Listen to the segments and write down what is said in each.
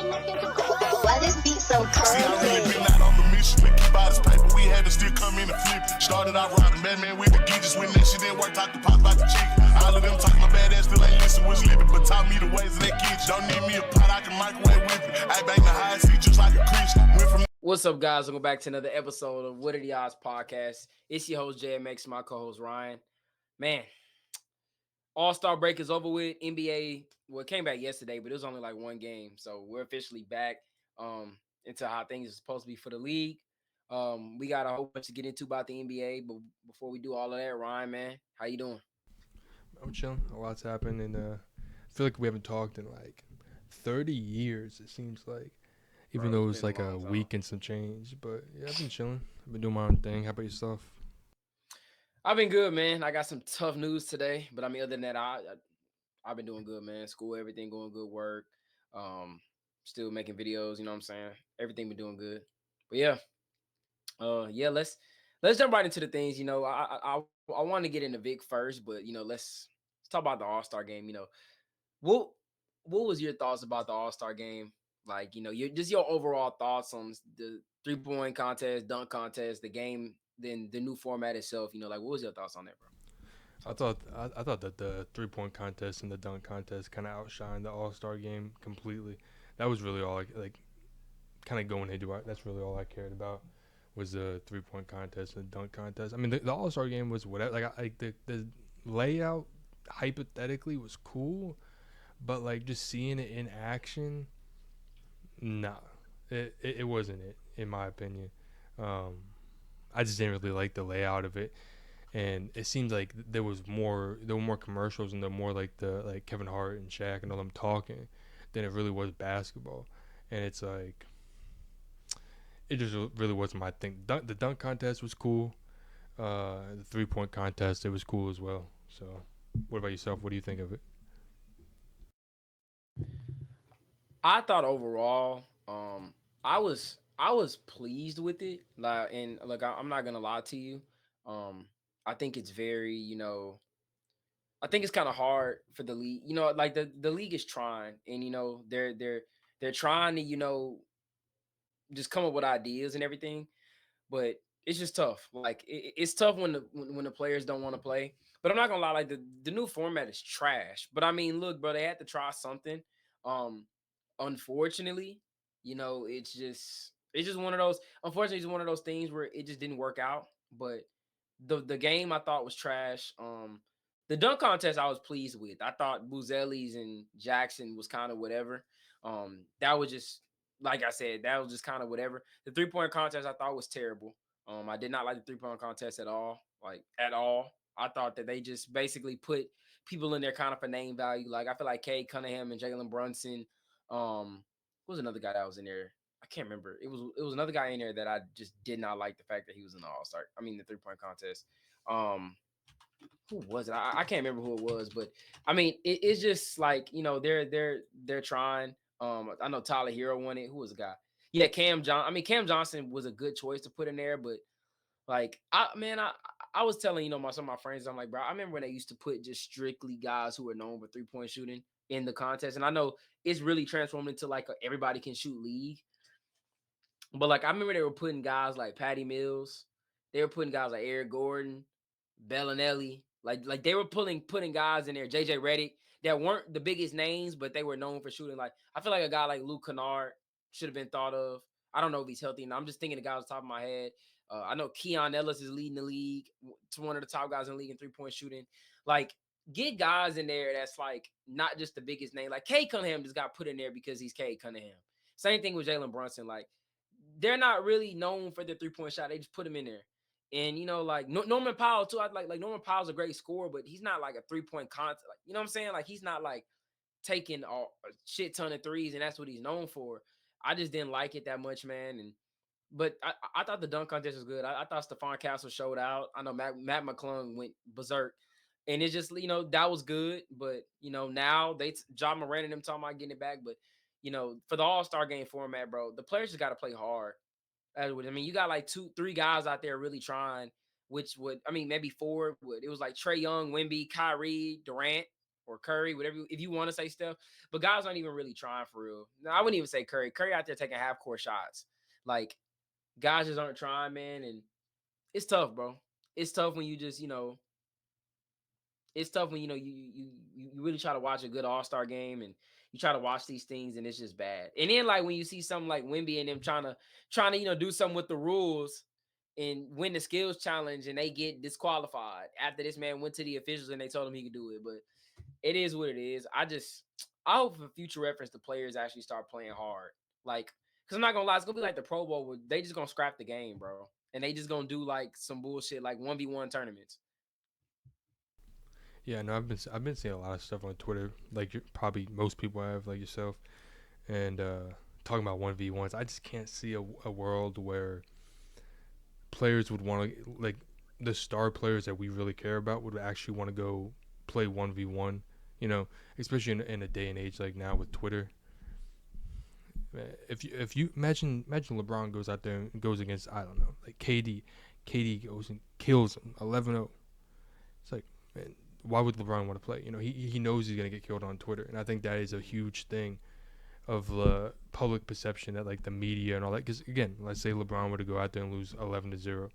Why this beat so See, I really crazy? been out on the mission to keep out his paper. We had to still come in and flip it. Started out riding Batman with the geeches. When that shit didn't work, talk to pop about the chicken. All of them talking my bad ass, still ain't listen, was living. But taught me the ways of that kitchen. Don't need me a pot, I can microwave with it. I bang the high seat just like a Christian. Went from What's up, guys? Welcome back to another episode of What Are the Odds podcast. It's your host, JMX, my co-host, Ryan. Man, All-Star break is over with. NBA, well, it came back yesterday, but it was only like one game. So we're officially back into how things are supposed to be for the league. We got a whole bunch to get into about the NBA, but before we do all of that, Ryan, man, how you doing? I'm chilling. A lot's happened, and I feel like we haven't talked in like 30 years, it seems like. Even though it was like a week and some change. But yeah, I've been chilling. I've been doing my own thing. How about yourself? I've been good, man. I got some tough news today, but I mean, other than that, I've been doing good, man. School, everything going good, work. Still making videos, you know what I'm saying? Everything been doing good. But yeah. Let's jump right into the things. You know, I want to get into Vic first, but you know, let's talk about the All-Star game. You know, what was your thoughts about the All-Star game? Like, you know, your overall thoughts on the 3-point contest, dunk contest, the game, then the new format itself. You know, like, what was your thoughts on that, bro? I thought that the 3-point contest and the dunk contest kind of outshined the All-Star game completely. That was really all like kind of going into it. That's really all I cared about was the 3-point contest and the dunk contest. I mean, the All-Star game was whatever. Like the layout hypothetically was cool, but like just seeing it in action, nah, it wasn't it in my opinion. I just didn't really like the layout of it. And it seemed like there were more commercials and more like Kevin Hart and Shaq and all them talking than it really was basketball. And it's like, it just really wasn't my thing. The dunk contest was cool. The 3-point contest, it was cool as well. So what about yourself? What do you think of it? I thought overall, I was pleased with it. Like, and look, I'm not gonna lie to you. I think it's very, you know, I think it's kind of hard for the league. You know, like the league is trying, and you know, they're trying to, you know, just come up with ideas and everything, but it's just tough. Like it's tough when the players don't want to play. But I'm not gonna lie, like the new format is trash. But I mean, look, bro, they had to try something. Um, Unfortunately, you know, it's just one of those. Unfortunately, it's one of those things where it just didn't work out. But the game I thought was trash. The dunk contest I was pleased with. I thought Buzelli's and Jackson was kind of whatever. That was just like I said, that was just kind of whatever. The 3-point contest I thought was terrible. I did not like the 3-point contest at all, like at all. I thought that they just basically put people in there kind of for name value. Like I feel like Cade Cunningham and Jalen Brunson. Who was another guy that was in there? I can't remember. It was another guy in there that I just did not like the fact that he was in the All-Star. I mean the 3-point contest. Who was it? I can't remember who it was, but I mean it's just like, you know, they're trying. I know Tyler Hero won it. Who was the guy? Yeah, Cam Johnson was a good choice to put in there, but like I was telling, you know, some of my friends, I'm like, bro, I remember when they used to put just strictly guys who were known for 3-point shooting in the contest, and I know it's really transformed into like a everybody can shoot league. But like I remember they were putting guys like Patty Mills, they were putting guys like Eric Gordon, Bellinelli, like they were putting guys in there, JJ Redick, that weren't the biggest names, but they were known for shooting. Like I feel like a guy like Luke Kennard should have been thought of. I don't know if he's healthy. And I'm just thinking the guy off the top of my head. I know Keon Ellis is leading the league to one of the top guys in the league in 3-point shooting. Like, get guys in there that's like not just the biggest name. Like Cade Cunningham just got put in there because he's Cade Cunningham. Same thing with Jalen Brunson. Like, they're not really known for their 3-point shot. They just put him in there. And you know, like Norman Powell too. I like Norman Powell's a great scorer, but he's not like a 3-point contest. Like, you know what I'm saying? Like he's not like taking a shit ton of threes, and that's what he's known for. I just didn't like it that much, man. But I thought the dunk contest was good. I thought Stephon Castle showed out. I know Matt McClung went berserk, and it's just, you know, that was good. But you know, now John Moran and them talking about getting it back. But you know, for the All-Star game format, bro, the players just got to play hard. I mean, you got like 2-3 guys out there really trying, which would, I mean, maybe 4 would. It was like Trae Young, Wemby, Kyrie, Durant, or Curry, whatever. If you want to say Steph, but guys aren't even really trying for real. No, I wouldn't even say Curry. Curry out there taking half court shots. Like guys just aren't trying, man, and it's tough, bro. It's tough when you just it's tough when you really try to watch a good All-Star game and you try to watch these things and it's just bad. And then like when you see something like Wemby and them trying to do something with the rules and win the skills challenge and they get disqualified after this man went to the officials and they told him he could do it. But it is what it is. I hope for future reference the players actually start playing hard. Like, because I'm not gonna lie, it's gonna be like the Pro Bowl where they just gonna scrap the game, bro. And they just gonna do like some bullshit like 1v1 tournaments. Yeah, no, I've been seeing a lot of stuff on Twitter, like probably most people have, like yourself, and talking about 1v1s. I just can't see a world where players would want to, like, the star players that we really care about would actually want to go play 1v1. You know, especially in a day and age like now with Twitter. If you imagine LeBron goes out there and goes against, I don't know, like KD goes and kills him 11-0. It's like, man, why would LeBron want to play? You know, he knows he's gonna get killed on Twitter, and I think that is a huge thing of the public perception that, like, the media and all that. Because again, let's say LeBron were to go out there and lose 11-0,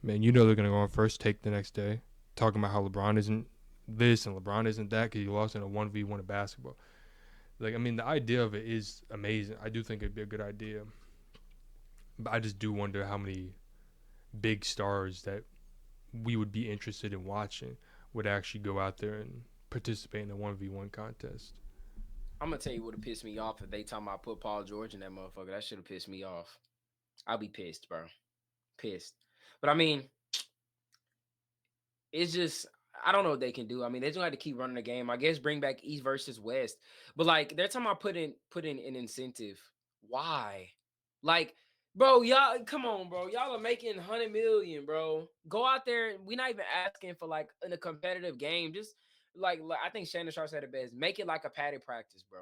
man, you know they're gonna go on first take the next day talking about how LeBron isn't this and LeBron isn't that because he lost in a 1v1 of basketball. Like, I mean, the idea of it is amazing. I do think it'd be a good idea, but I just do wonder how many big stars that we would be interested in watching would actually go out there and participate in a 1v1 contest. I'm gonna tell you what would piss me off if they talking about put Paul George in that motherfucker. That should have pissed me off. I'll be pissed, bro. Pissed. But I mean, it's just I don't know what they can do. I mean, they just have to keep running the game. I guess bring back East versus West. But like they're talking about put in an incentive. Why? Like, bro, y'all come on, bro. Y'all are making 100 million, bro. Go out there. We're not even asking for like in a competitive game. Just like I think Shannon Sharp said it best. Make it like a padded practice, bro.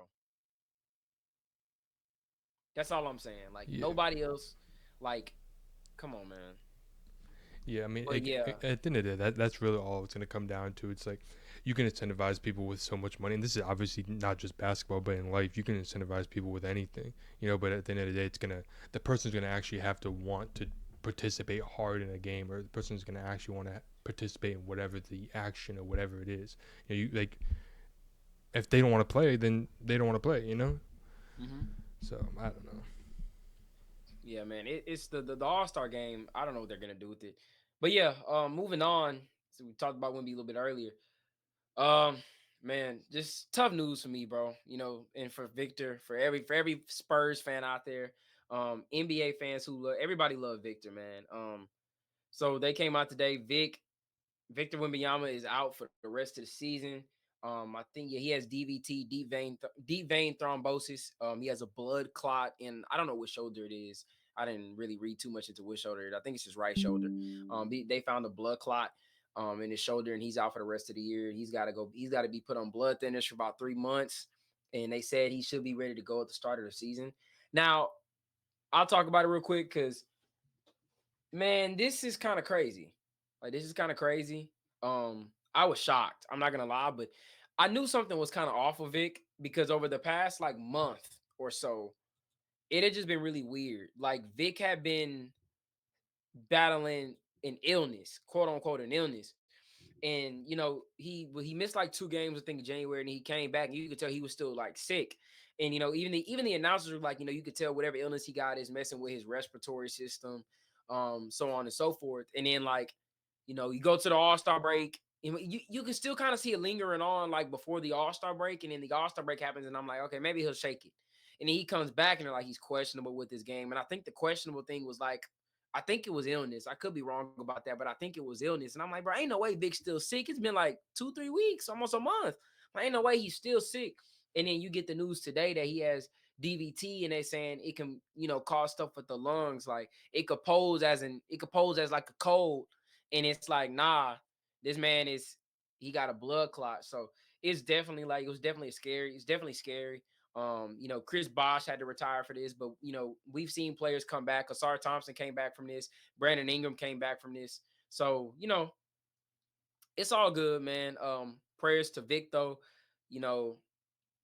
That's all I'm saying. Like nobody else. Like, come on, man. Yeah, I mean, But yeah, at the end of the day, that's really all it's going to come down to. It's like you can incentivize people with so much money, and this is obviously not just basketball, but in life, you can incentivize people with anything, you know. But at the end of the day, the person's gonna actually have to want to participate hard in a game, or the person's gonna actually want to participate in whatever the action or whatever it is. You know, you like if they don't want to play, then they don't want to play, you know. mm-hmm. So I don't know. Yeah, man. It's the All-Star game. I don't know what they're gonna do with it. But yeah, moving on. So we talked about Wemby a little bit earlier. Um, man, just tough news for me, bro. You know, and for Victor, for every Spurs fan out there, NBA fans everybody love Victor, man. So they came out today. Victor Wembanyama is out for the rest of the season. I think he has DVT, deep vein thrombosis. He has a blood clot in I don't know which shoulder it is. I didn't really read too much into which shoulder it is. I think it's his right shoulder. They found a blood clot in his shoulder, and he's out for the rest of the year. He's got to go. He's got to be put on blood thinners for about 3 months, and they said he should be ready to go at the start of the season. Now, I'll talk about it real quick because, man, this is kind of crazy. Like, this is kind of crazy. I was shocked. I'm not gonna lie, but I knew something was kind of off of Vic because over the past like month or so, it had just been really weird. Like Vic had been battling an illness, quote unquote, an illness. And he missed like 2 games, I think, in January, and he came back, and you could tell he was still like sick. And even the announcers were like, you could tell whatever illness he got is messing with his respiratory system, so on and so forth. And then like, you go to the All-Star break, and you can still kind of see it lingering on like before the All-Star break, and then the All-Star break happens, and I'm like, okay, maybe he'll shake it. And then he comes back, and they're like, he's questionable with his game. And I think the questionable thing was like, I think it was illness. I could be wrong about that, but I think it was illness. And I'm like, bro, ain't no way Vic's still sick. It's been like 2-3 weeks, almost a month. Like, ain't no way he's still sick. And then you get the news today that he has DVT, and they're saying it can, cause stuff with the lungs. Like it could pose as like a cold. And it's like, nah, this man he got a blood clot. So it's definitely like, it was definitely scary. It's definitely scary. Chris Bosh had to retire for this, but we've seen players come back. Asar Thompson came back from this. Brandon Ingram came back from this. So, it's all good, man. prayers to Vic though. You know,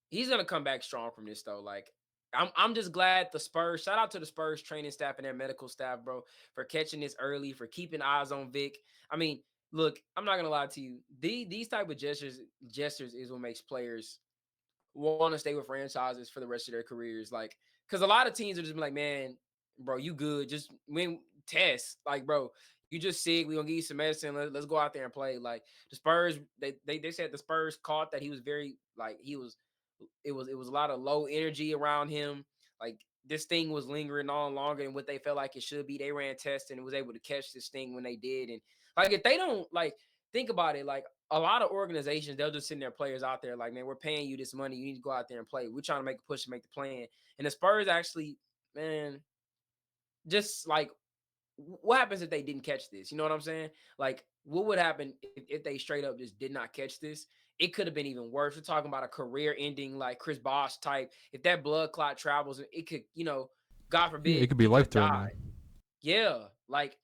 he's gonna come back strong from this though. Like I'm just glad the Spurs. Shout out to the Spurs training staff and their medical staff, bro, for catching this early, for keeping eyes on Vic. I mean, look, I'm not gonna lie to you. These type of gestures is what makes players want to stay with franchises for the rest of their careers. Like, because a lot of teams are just like, man, bro, you good. Just win tests. Like, bro, you just sick. We gonna give you some medicine. Let's go out there and play. Like the Spurs, they said the Spurs caught that he was very like he was. It was a lot of low energy around him. Like this thing was lingering on longer than what they felt like it should be. They ran tests and was able to catch this thing when they did. And like if they don't like think about it, like a lot of organizations, they'll just send their players out there like, man, we're paying you this money. You need to go out there and play. We're trying to make a push and make the plan. And the Spurs actually, man, just like what happens if they didn't catch this? You know what I'm saying? Like, what would happen if they straight up just did not catch this? It could have been even worse. We're talking about a career ending, like Chris Bosh type. If that blood clot travels, it could, God Yeah, it forbid, could be he could life have threatening. died. Yeah. Like,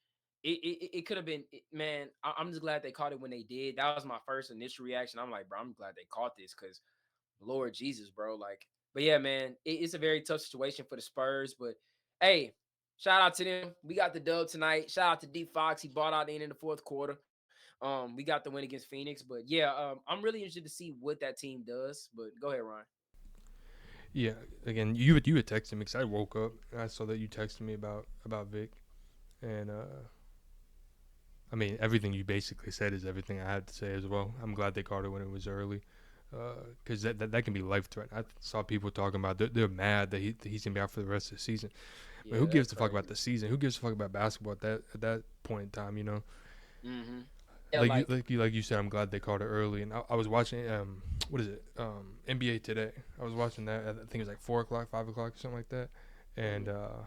it could have been, man, I'm just glad they caught it when they did. That was my first initial reaction. I'm like, bro, I'm glad they caught this because Lord Jesus, bro. Like, but yeah, man, it's a very tough situation for the Spurs. But hey, shout out to them. We got the dub tonight. Shout out to D Fox. He bought out the end of the fourth quarter. We got the win against Phoenix. But yeah, I'm really interested to see what that team does. But go ahead, Ryan. Yeah, again, you had texted me because I woke up and I saw that you texted me about Vic, and I mean everything you basically said is everything I had to say as well. I'm glad they caught it when it was early, because that can be life threatening. I saw people talking about they're mad that he's gonna be out for the rest of the season. Yeah, Man, who gives that's a fuck about crazy. the season? Who gives a fuck about basketball at that point in time? You know, Mm-hmm. Yeah, like you like like you said, I'm glad they caught it early. And I was watching what is it NBA Today. I was watching that. I think it was like 4 o'clock, 5 o'clock, or something like that, and mhm.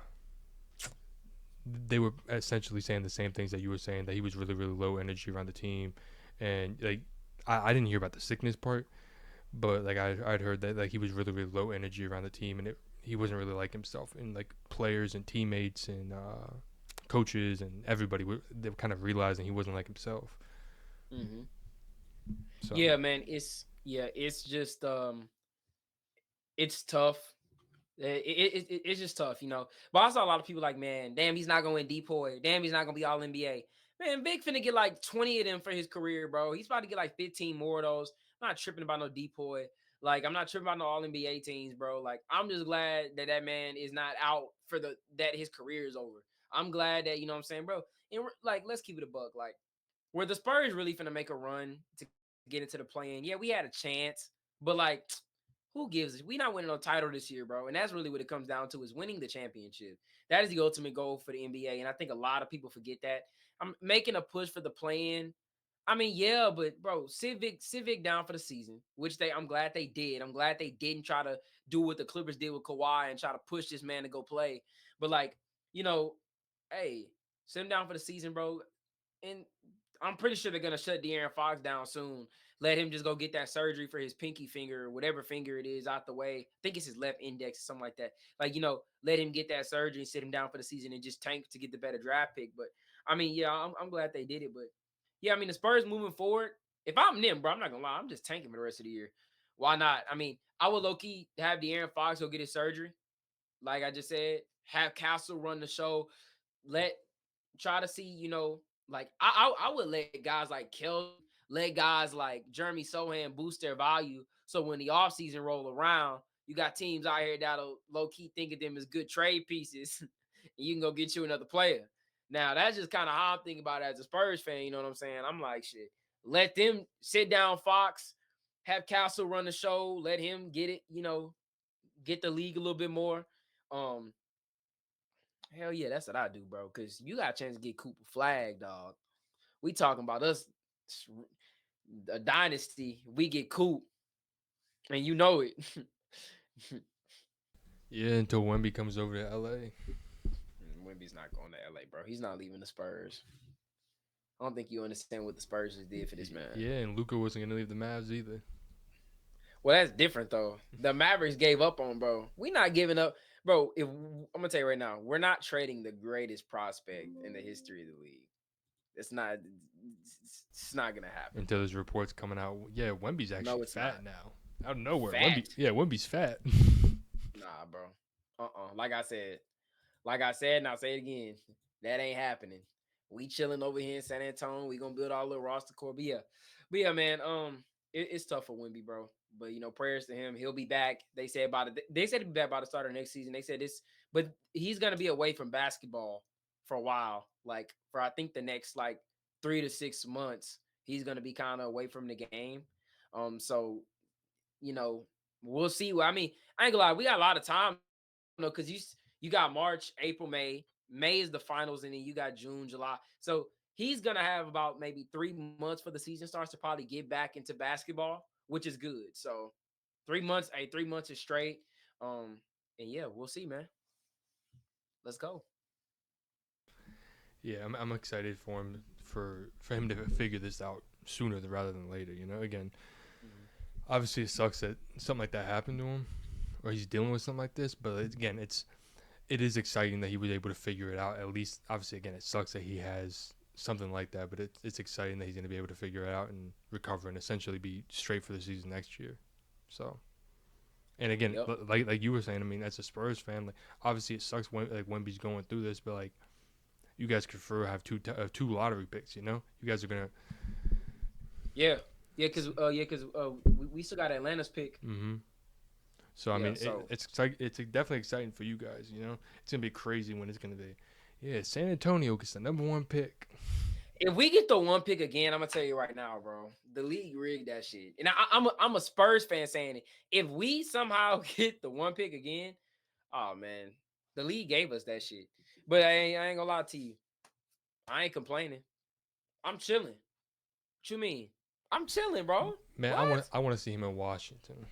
they were essentially saying the same things that you were saying, that he was really really low energy around the team, and like I didn't hear about the sickness part, but like I'd heard that like he was really really low energy around the team, and he wasn't really like himself, and like players and teammates and coaches and everybody they were kind of realizing he wasn't like himself. Mm-hmm. So Yeah, man. It's just it's tough. It's just tough. But I saw a lot of people like, man, damn, he's not going to win Depoy. Damn, he's not going to be all NBA. Man, Vic finna get like 20 of them for his career, bro. He's about to get like 15 more of those. I'm not tripping about no Depoy. Like, I'm not tripping about no all NBA teams, bro. Like, I'm just glad that that man is not out for that his career is over. I'm glad that, you know what I'm saying, bro. And like, let's keep it a buck. Like, were the Spurs really finna make a run to get into the play-in? Yeah, we had a chance, but like, who gives it? We not winning no title this year, bro. And that's really what it comes down to is winning the championship. That is the ultimate goal for the NBA. And I think a lot of people forget that. I'm making a push for the play-in. I mean, yeah, but bro, Civic down for the season, which I'm glad they did. I'm glad they didn't try to do what the Clippers did with Kawhi and try to push this man to go play. But like, you know, hey, sit him down for the season, bro. And I'm pretty sure they're gonna shut De'Aaron Fox down soon. Let him just go get that surgery for his pinky finger or whatever finger it is out the way. I think it's his left index or something like that. Like, let him get that surgery and sit him down for the season and just tank to get the better draft pick. But I mean, yeah, I'm glad they did it. But yeah, I mean, the Spurs moving forward. If I'm them, bro, I'm not gonna lie. I'm just tanking for the rest of the year. Why not? I mean, I would low key have De'Aaron Fox go get his surgery. Like I just said, have Castle run the show. Let try to see, like I would let guys like Keldon, let guys like Jeremy Sohan boost their value. So when the offseason roll around, you got teams out here that'll low key think of them as good trade pieces, and you can go get you another player. Now that's just kind of how I'm thinking about it as a Spurs fan. You know what I'm saying? I'm like, shit, let them sit down, Fox, have Castle run the show, let him get it, get the league a little bit more. Um, Hell yeah, that's what I do, bro. Cause you got a chance to get Cooper flag, dog. We talking about us a dynasty. We get Coop, and you know it. yeah, until Wemby comes over to LA. Wemby's not going to LA, bro. He's not leaving the Spurs. I don't think you understand what the Spurs just did for this man. Yeah, and Luka wasn't gonna leave the Mavs either. Well, that's different though. The Mavericks gave up on bro. We not giving up, bro. If I'm gonna tell you right now, we're not trading the greatest prospect in the history of the league. It's not gonna happen. Until there's reports coming out. Yeah, Wemby's No, actually it's fat not. now. Out of nowhere. Fat. Wemby's fat. Nah, bro. Like I said, and I'll say it again. That ain't happening. We chilling over here in San Antonio. We gonna build our little roster core. But yeah, man. It's tough for Wemby, bro. But prayers to him. He'll be back. They said he'll be back by the start of next season. They said this, but he's gonna be away from basketball for a while. Like for I think the next like 3 to 6 months, he's gonna be kind of away from the game. So you know, we'll see. I mean, I ain't gonna lie, we got a lot of time though, because you got March, April, May. May is the finals, and then you got June, July. So he's gonna have about maybe 3 months for the season starts to probably get back into basketball, which is good. So 3 months, 3 months is straight. And yeah, we'll see, man. Let's go. Yeah, I'm excited for him to figure this out sooner rather than later. Again, Mhm. obviously it sucks that something like that happened to him, or he's dealing with something like this. But again, it is exciting that he was able to figure it out. At least, obviously, again, it sucks that he has something like that, but it's exciting that he's going to be able to figure it out and recover and essentially be straight for the season next year. So, and again, Yep. like you were saying, I mean, as a Spurs fan, like obviously it sucks when like Wemby's going through this, but like you guys prefer have two lottery picks. You guys are gonna. Yeah. Because we still got Atlanta's pick. Mm-hmm. So I Yeah. mean, So it's definitely exciting for you guys. It's gonna be crazy when it's gonna be. Yeah, San Antonio gets the #1 pick. if we get the one pick again, I'm gonna tell you right now, bro. The league rigged that shit, and I'm a Spurs fan saying it. If we somehow get the one pick again, oh man, the league gave us that shit. But I ain't gonna lie to you, I ain't complaining. I'm chilling. What you mean? I'm chilling, bro. Man, What? I want to see him in Washington.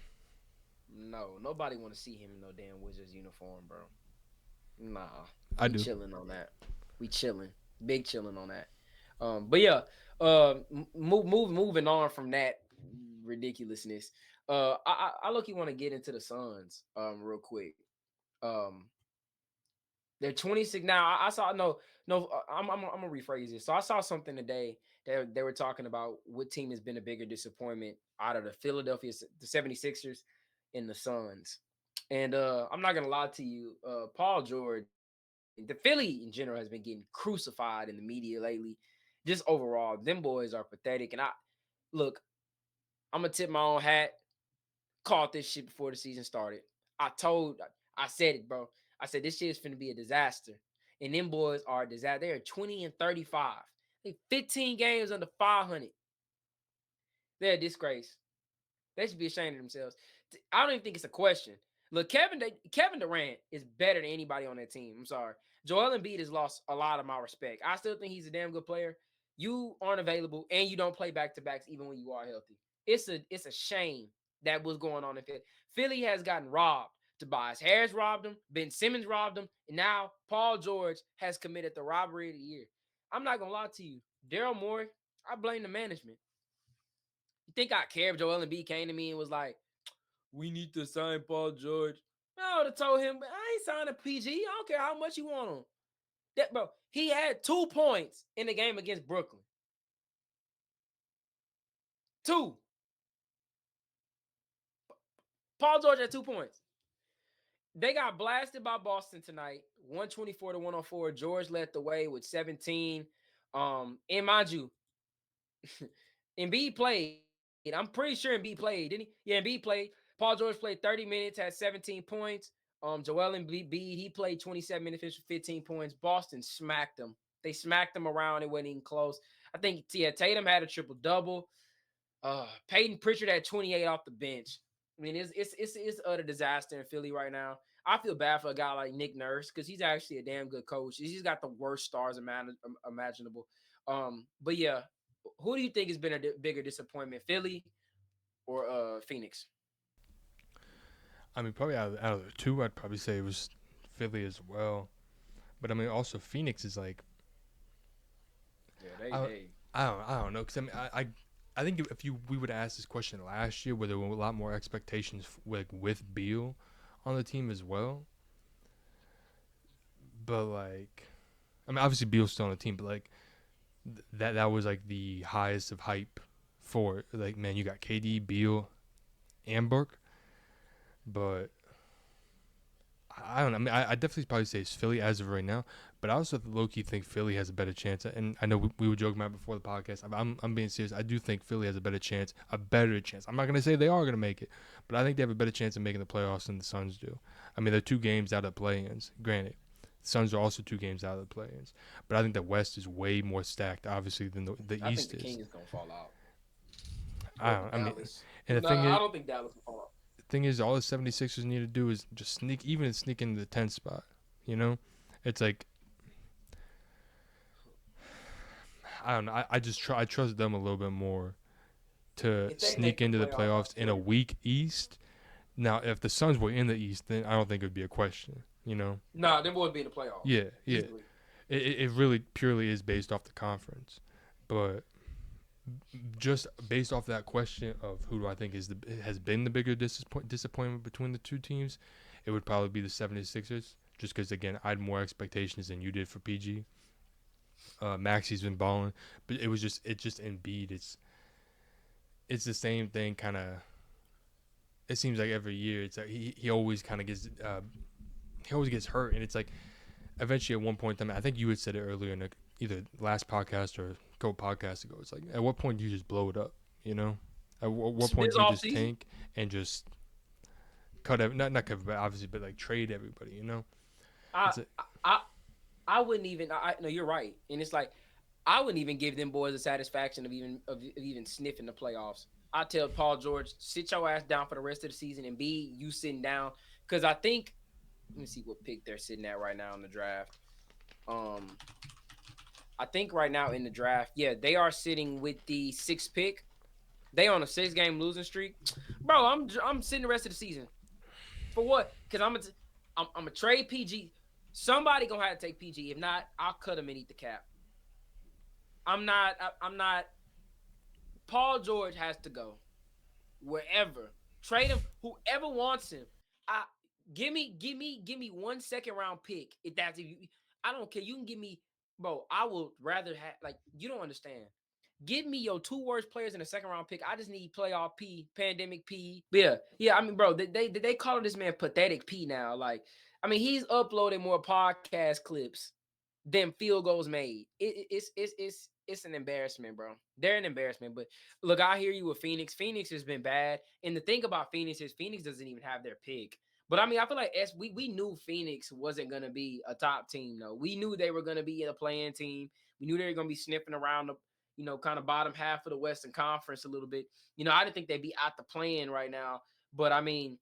No, nobody want to see him in no damn Wizards uniform, bro. Nah, I we do. chilling on that. We chilling, big chilling on that. But yeah, moving on from that ridiculousness. I look, you want to get into the Suns, real quick. Um, they're 26 now. I saw no. I'm gonna rephrase this. So I saw something today that they were talking about what team has been a bigger disappointment out of the 76ers and the Suns. And I'm not gonna lie to you, Paul George, the Philly in general has been getting crucified in the media lately. Just overall, them boys are pathetic. And I look, I'm gonna tip my own hat. Called this shit before the season started. I said it, bro. I said this shit is finna be a disaster. And them boys are a disaster. They are 20-35. They 15 games under 500. They're a disgrace. They should be ashamed of themselves. I don't even think it's a question. Look, Kevin Durant is better than anybody on that team. I'm sorry. Joel Embiid has lost a lot of my respect. I still think he's a damn good player. You aren't available, and you don't play back to backs even when you are healthy. It's a shame that was going on in Philly. Philly has gotten robbed. Tobias Harris robbed him. Ben Simmons robbed him. And now Paul George has committed the robbery of the year. I'm not gonna lie to you, Daryl Morey. I blame the management. You think I care if Joel Embiid came to me and was like, "We need to sign Paul George"? I would have told him, "I ain't signing PG. I don't care how much you want him." That bro, he had 2 points in the game against Brooklyn. Two. Paul George had 2 points. They got blasted by Boston tonight, 124-104. George led the way with 17. And mind you, Embiid played. I'm pretty sure Embiid played, didn't he? Yeah, Embiid played. Paul George played 30 minutes, had 17 points. Joel Embiid, he played 27 minutes, finished with 15 points. Boston smacked them. They smacked them around. It wasn't even close. I think Tatum had a triple double. Peyton Pritchard had 28 off the bench. I mean, it's utter disaster in Philly right now. I feel bad for a guy like Nick Nurse because he's actually a damn good coach. He's got the worst stars imaginable. But yeah, who do you think has been a bigger disappointment, Philly or Phoenix? I mean, probably out of the two, I'd probably say it was Philly as well. But I mean, also Phoenix is like Yeah, I, I don't know because I think if we would ask this question last year, where there were a lot more expectations with Beal on the team as well. But like, I mean, obviously Beal's still on the team, but like that was like the highest of hype for it. Like, man, you got KD, Beal, and Burke, but I don't know. I mean, I definitely probably say it's Philly as of right now, but I also low key think Philly has a better chance. And I know we were joking about it before the podcast. I'm being serious. I do think Philly has a better chance. A better chance. I'm not gonna say they are gonna make it, but I think they have a better chance of making the playoffs than the Suns do. I mean, they're 2 games out of play-ins. Granted, the Suns are also 2 games out of the play-ins, but I think the West is way more stacked, obviously, than the I think East the is. Kings gonna fall out. I Or don't. I mean, Dallas. and the No, thing I is, don't think Dallas will fall out. all the 76ers need to do is just sneak into the 10th spot. You know, it's like I don't know. I trust them a little bit more to If they make sneak the into the playoffs, I playoffs in a swear. weak East. Now, if the Suns were in the East, then I don't think it would be a question. You know? Nah, them boys be in the playoffs Yeah. easily. It really purely is based off the conference, but just based off that question of who do I think has been the bigger disappointment between the two teams, it would probably be the 76ers. Just because again, I had more expectations than you did for PG. Maxi's been balling, but it's just Embiid. It's the same thing, kind of. It seems like every year, it's like he always kind of gets he always gets hurt, and it's like eventually at one point, I mean, I think you had said it earlier in either last podcast or a couple podcasts ago. It's like at what point do you just blow it up? You know, what point This do you off just season, tank and just not cut everybody, obviously, but like trade everybody? You know, I it's a, I I wouldn't even. I no, you're right, and it's like I wouldn't even give them boys the satisfaction of even sniffing the playoffs. I tell Paul George, sit your ass down for the rest of the season, and B, you sitting down because I think. Let me see what pick they're sitting at right now in the draft. Um, I think right now in the draft, yeah, they are sitting with the sixth pick. They on a 6 game losing streak, bro. I'm sitting the rest of the season for what? Because I'm a trade PG. Somebody gonna have to take PG. If not, I'll cut him and eat the cap. I'm not. Paul George has to go wherever. Trade him. Whoever wants him. I give me 1 second round pick. If that's if you, I don't care. You can give me, bro. I will rather have like you don't understand. Give me your 2 worst players in a second round pick. I just need playoff P, pandemic P. Yeah. I mean, bro, they call this man pathetic P now. Like, I mean, he's uploading more podcast clips than field goals made. It's an embarrassment, bro. They're an embarrassment. But look, I hear you with Phoenix. Phoenix has been bad, and the thing about Phoenix is Phoenix doesn't even have their pick. But I mean, I feel like we knew Phoenix wasn't gonna be a top team. Though we knew they were gonna be a playing team. We knew they were gonna be sniffing around the kind of bottom half of the Western Conference a little bit. I didn't think they'd be out the playing right now. But I mean,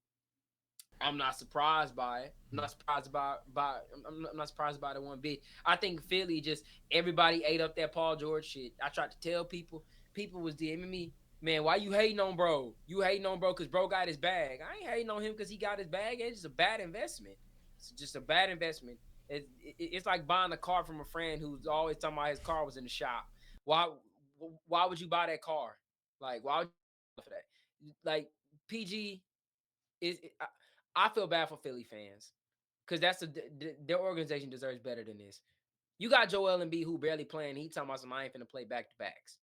I'm not surprised by it. I'm not surprised I'm not surprised by it one bit. I think Philly just everybody ate up that Paul George shit. I tried to tell people, people was DMing me, man, why you hating on bro? You hating on bro because bro got his bag. I ain't hating on him because he got his bag. It's just a bad investment. It's just a bad investment. It's like buying a car from a friend who's always talking about his car was in the shop. Why why would you buy that car? Like why would you for that? Like PG is I feel bad for Philly fans because their organization deserves better than this. You got Joel Embiid who barely playing. He talking about some I ain't finna play back to backs.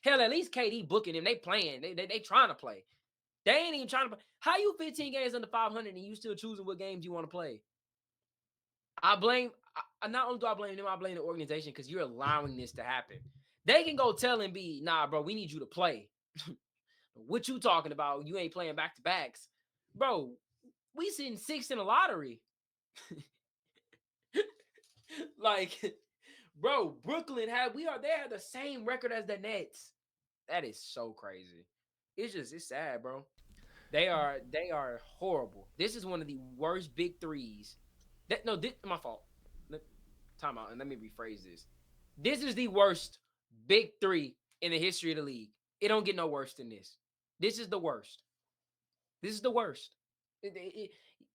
Hell, at least KD booking him. They playing. They trying to play. They ain't even trying to play. How you 15 games under 500 and you still choosing what games you want to play? I blame. Not only do I blame them, I blame the organization because you're allowing this to happen. They can go tell Embiid, nah, bro, we need you to play. What you talking about? You ain't playing back to backs, bro. We sitting sixth in the lottery. Like, bro, Brooklyn they had the same record as the Nets. That is so crazy. It's sad, bro. They are horrible. This is one of the worst big threes. This my fault. Time out and let me rephrase this. This is the worst big three in the history of the league. It don't get no worse than this. This is the worst. This is the worst.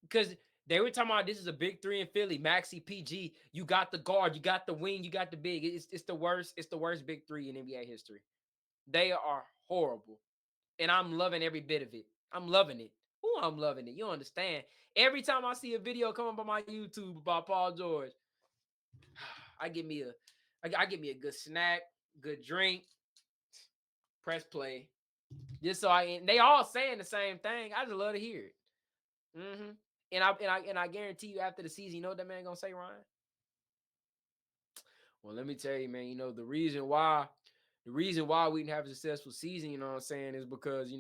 Because they were talking about this is a big three in Philly. Maxi, PG. You got the guard. You got the wing. You got the big. It's the worst. It's the worst big three in NBA history. They are horrible, and I'm loving every bit of it. I'm loving it. Ooh, I'm loving it. You understand? Every time I see a video come up on my YouTube about Paul George, I give me I get me a good snack, good drink, press play. Just so they all saying the same thing. I just love to hear it. Mm-hmm. And I guarantee you after the season, you know what that man gonna say, Ryan? Well, let me tell you, man, the reason why we didn't have a successful season, you know what I'm saying, is because,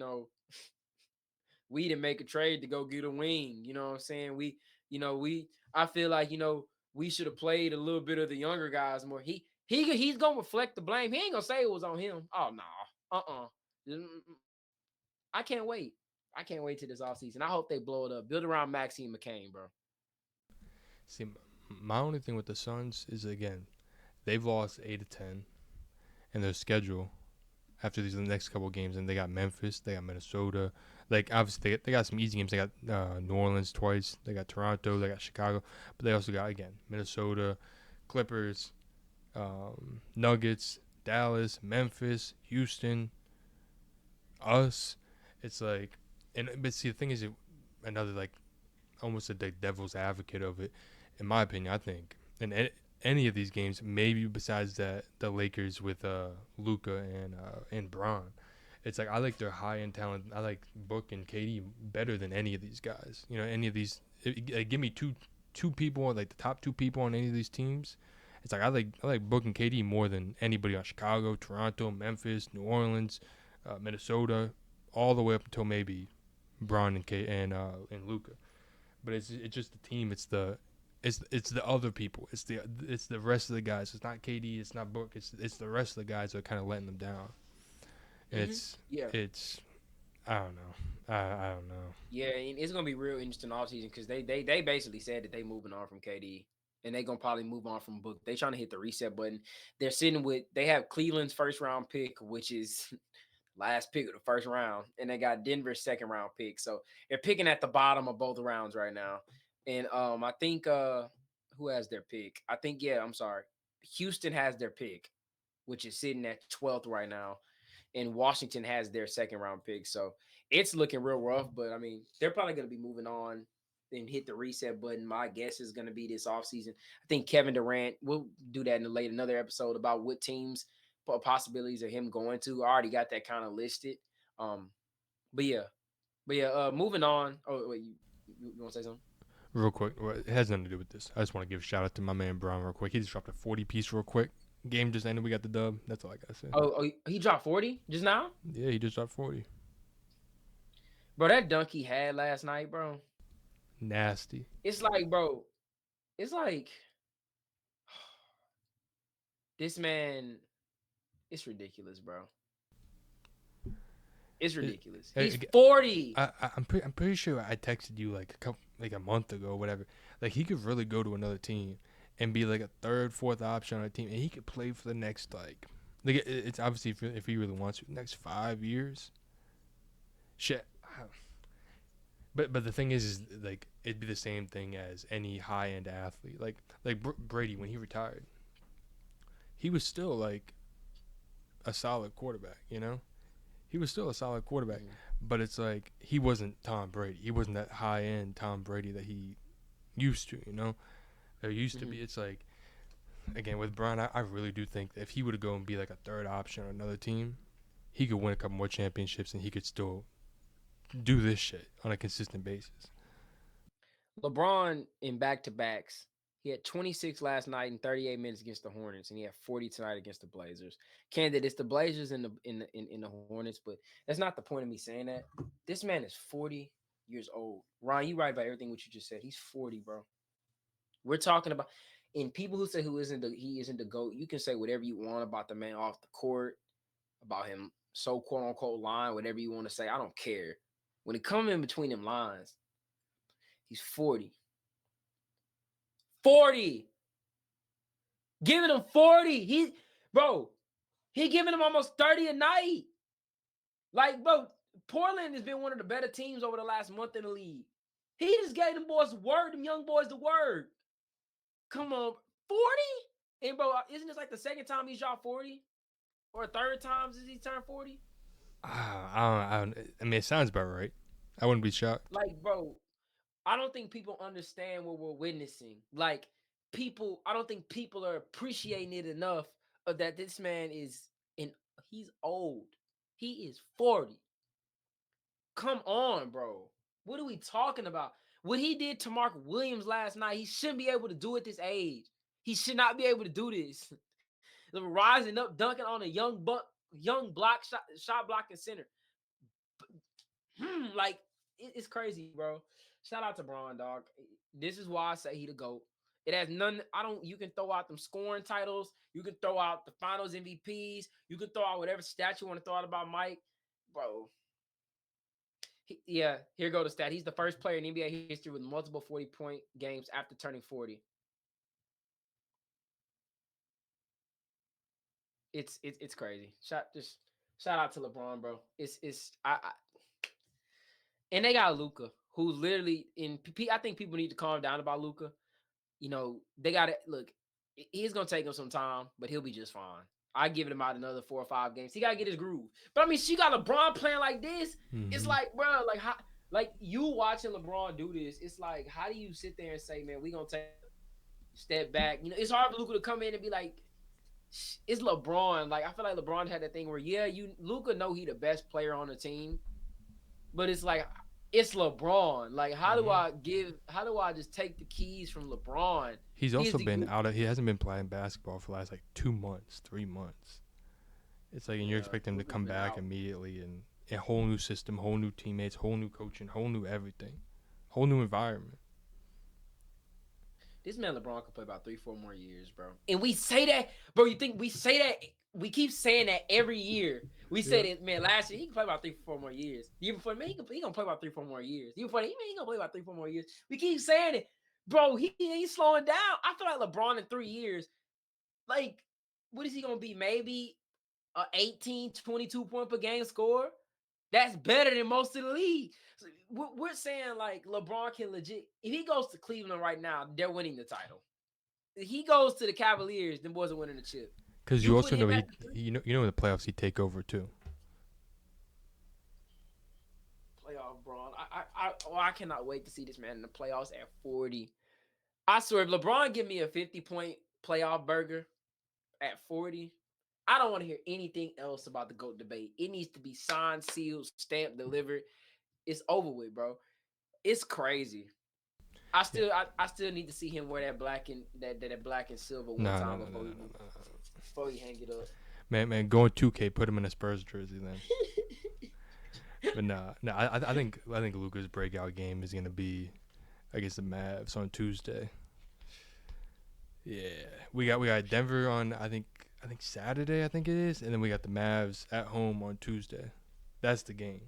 we didn't make a trade to go get a wing. You know what I'm saying? I feel like, we should have played a little bit of the younger guys more. He's gonna reflect the blame. He ain't gonna say it was on him. Oh no. Uh-uh. I can't wait. I can't wait till this offseason. I hope they blow it up. Build around Maxine McCain, bro. See, my only thing with the Suns is, again, they've lost 8 of 10 in their schedule after these next couple of games, and they got Memphis, they got Minnesota. Like, obviously, they got some easy games. They got New Orleans twice, they got Toronto, they got Chicago, but they also got, again, Minnesota, Clippers, Nuggets, Dallas, Memphis, Houston, us. It's like, but see, the thing is, another, like, almost a devil's advocate of it, in my opinion, I think, in any of these games, maybe besides the Lakers with Luka and Bron, it's like I like their high end talent. I like Book and KD better than any of these guys. Any of these. Give me two people, like the top two people on any of these teams. It's like I like Book and KD more than anybody on Chicago, Toronto, Memphis, New Orleans, Minnesota, all the way up until maybe Bron and Luka. But it's just the team. It's the other people. It's the rest of the guys. It's not KD. It's not Book. It's the rest of the guys that are kind of letting them down. And it's I don't know. I don't know. Yeah, and it's gonna be real interesting offseason because they basically said that they moving on from KD and they gonna probably move on from Book. They trying to hit the reset button. They have Cleveland's first round pick, which is last pick of the first round, and they got Denver's second round pick. So they're picking at the bottom of both rounds right now. And I think who has their pick? I'm sorry. Houston has their pick, which is sitting at 12th right now. And Washington has their second round pick. So it's looking real rough, but I mean, they're probably going to be moving on and hit the reset button. My guess is going to be this offseason. I think Kevin Durant, we'll do that in another episode about what teams possibilities of him going to. I already got that kind of listed. But yeah, moving on. Oh, wait, you want to say something? Real quick, it has nothing to do with this. I just want to give a shout out to my man Brown real quick. He just dropped a 40 piece real quick. Game just ended. We got the dub. That's all I gotta say. Oh, he dropped 40 just now? Yeah, he just dropped 40. Bro, that dunk he had last night, bro. Nasty. It's like, bro. It's like this man. It's ridiculous, bro. It's ridiculous. He's 40. I'm pretty sure I texted you like a month ago, or whatever. Like, he could really go to another team and be like a third, fourth option on a team, and he could play for the next like it's obviously if he really wants to, the next 5 years. Shit. But the thing is like it'd be the same thing as any high end athlete. Like Brady, when he retired, he was still like a solid quarterback. He was still a solid quarterback, but it's like he wasn't Tom Brady. He wasn't that high end Tom Brady that he used to. There used to be. It's like, again, with Bron, I really do think that if he were to go and be like a third option on another team, he could win a couple more championships and he could still do this shit on a consistent basis. LeBron in back-to-backs, he had 26 last night in 38 minutes against the Hornets, and he had 40 tonight against the Blazers. Candid, it's the Blazers and the Hornets, but that's not the point of me saying that. This man is 40 years old. Ryan, you right about everything what you just said. He's 40, bro. We're talking about, and people who say he isn't the GOAT, you can say whatever you want about the man off the court, about him so quote unquote lying, whatever you want to say. I don't care. When it comes in between them lines, he's 40. 40. Giving him 40. He giving him almost 30 a night. Like, bro, Portland has been one of the better teams over the last month in the league. He just gave them boys word, them young boys the word. Come on, 40? And bro, isn't this like the second time he's dropped 40? Or third time since he turned 40? I mean, it sounds about right. I wouldn't be shocked. Like, bro, I don't think people understand what we're witnessing. Like, people are appreciating it enough of that this man is in he's old. He is 40. Come on, bro. What are we talking about? What he did to Mark Williams last night, he shouldn't be able to do at this age. He should not be able to do this. Rising up, dunking on a young block shot blocking center. Like it's crazy, bro. Shout out to Braun, dog. This is why I say he the GOAT. It has none. I don't. You can throw out them scoring titles. You can throw out the Finals MVPs. You can throw out whatever stat you want to throw out about Mike, bro. Yeah, here go the stat. He's the first player in NBA history with multiple 40-point games after turning 40. It's crazy. Shout out to LeBron, bro. And they got Luka, who literally I think people need to calm down about Luka. You know, they got to look. He's gonna take him some time, but he'll be just fine. I give him out another 4 or 5 games. He gotta get his groove. But I mean, she got LeBron playing like this. It's like, bro, like how, like you watching LeBron do this. It's like, how do you sit there and say, man, we gonna take a step back? You know, it's hard for Luka to come in and be like, it's LeBron. Like I feel like LeBron had that thing where, yeah, Luka know he the best player on the team, but it's like it's LeBron. Like how do I just take the keys from LeBron? He's also been out of. He hasn't been playing basketball for the last like 2 months, 3 months. It's like, and you're expecting him to come back immediately, and a whole new system, whole new teammates, whole new coaching, whole new everything, whole new environment. This man LeBron could play about 3-4 more years, bro. And we say that, bro. You think we say that? We keep saying that every year. We say that, man. Last year he can play about 3-4 more years. The year before, man, he gonna play about 3-4 more years. The year before, he gonna play about 3-4 more years. We keep saying it, bro. He ain't slowing down. I feel like LeBron in 3 years, like, what is he gonna be? Maybe a 18, 22 point per game score. That's better than most of the league. So we're saying like LeBron can legit. If he goes to Cleveland right now, they're winning the title. If he goes to the Cavaliers, them boys are winning the chip. Because you also know you know in the playoffs he'd take over too. Playoff Braun. I cannot wait to see this man in the playoffs at 40. I swear, if LeBron give me a 50-point playoff burger at 40, I don't want to hear anything else about the GOAT debate. It needs to be signed, sealed, stamped, delivered. It's over with, bro. It's crazy. I still need to see him wear that black and that black and silver one time before he hang it up. Man, going 2K, put him in a Spurs jersey then. But I think Luka's breakout game is gonna be against the Mavs on Tuesday. Yeah, we got Denver on I think Saturday, I think it is, and then we got the Mavs at home on Tuesday. That's the game.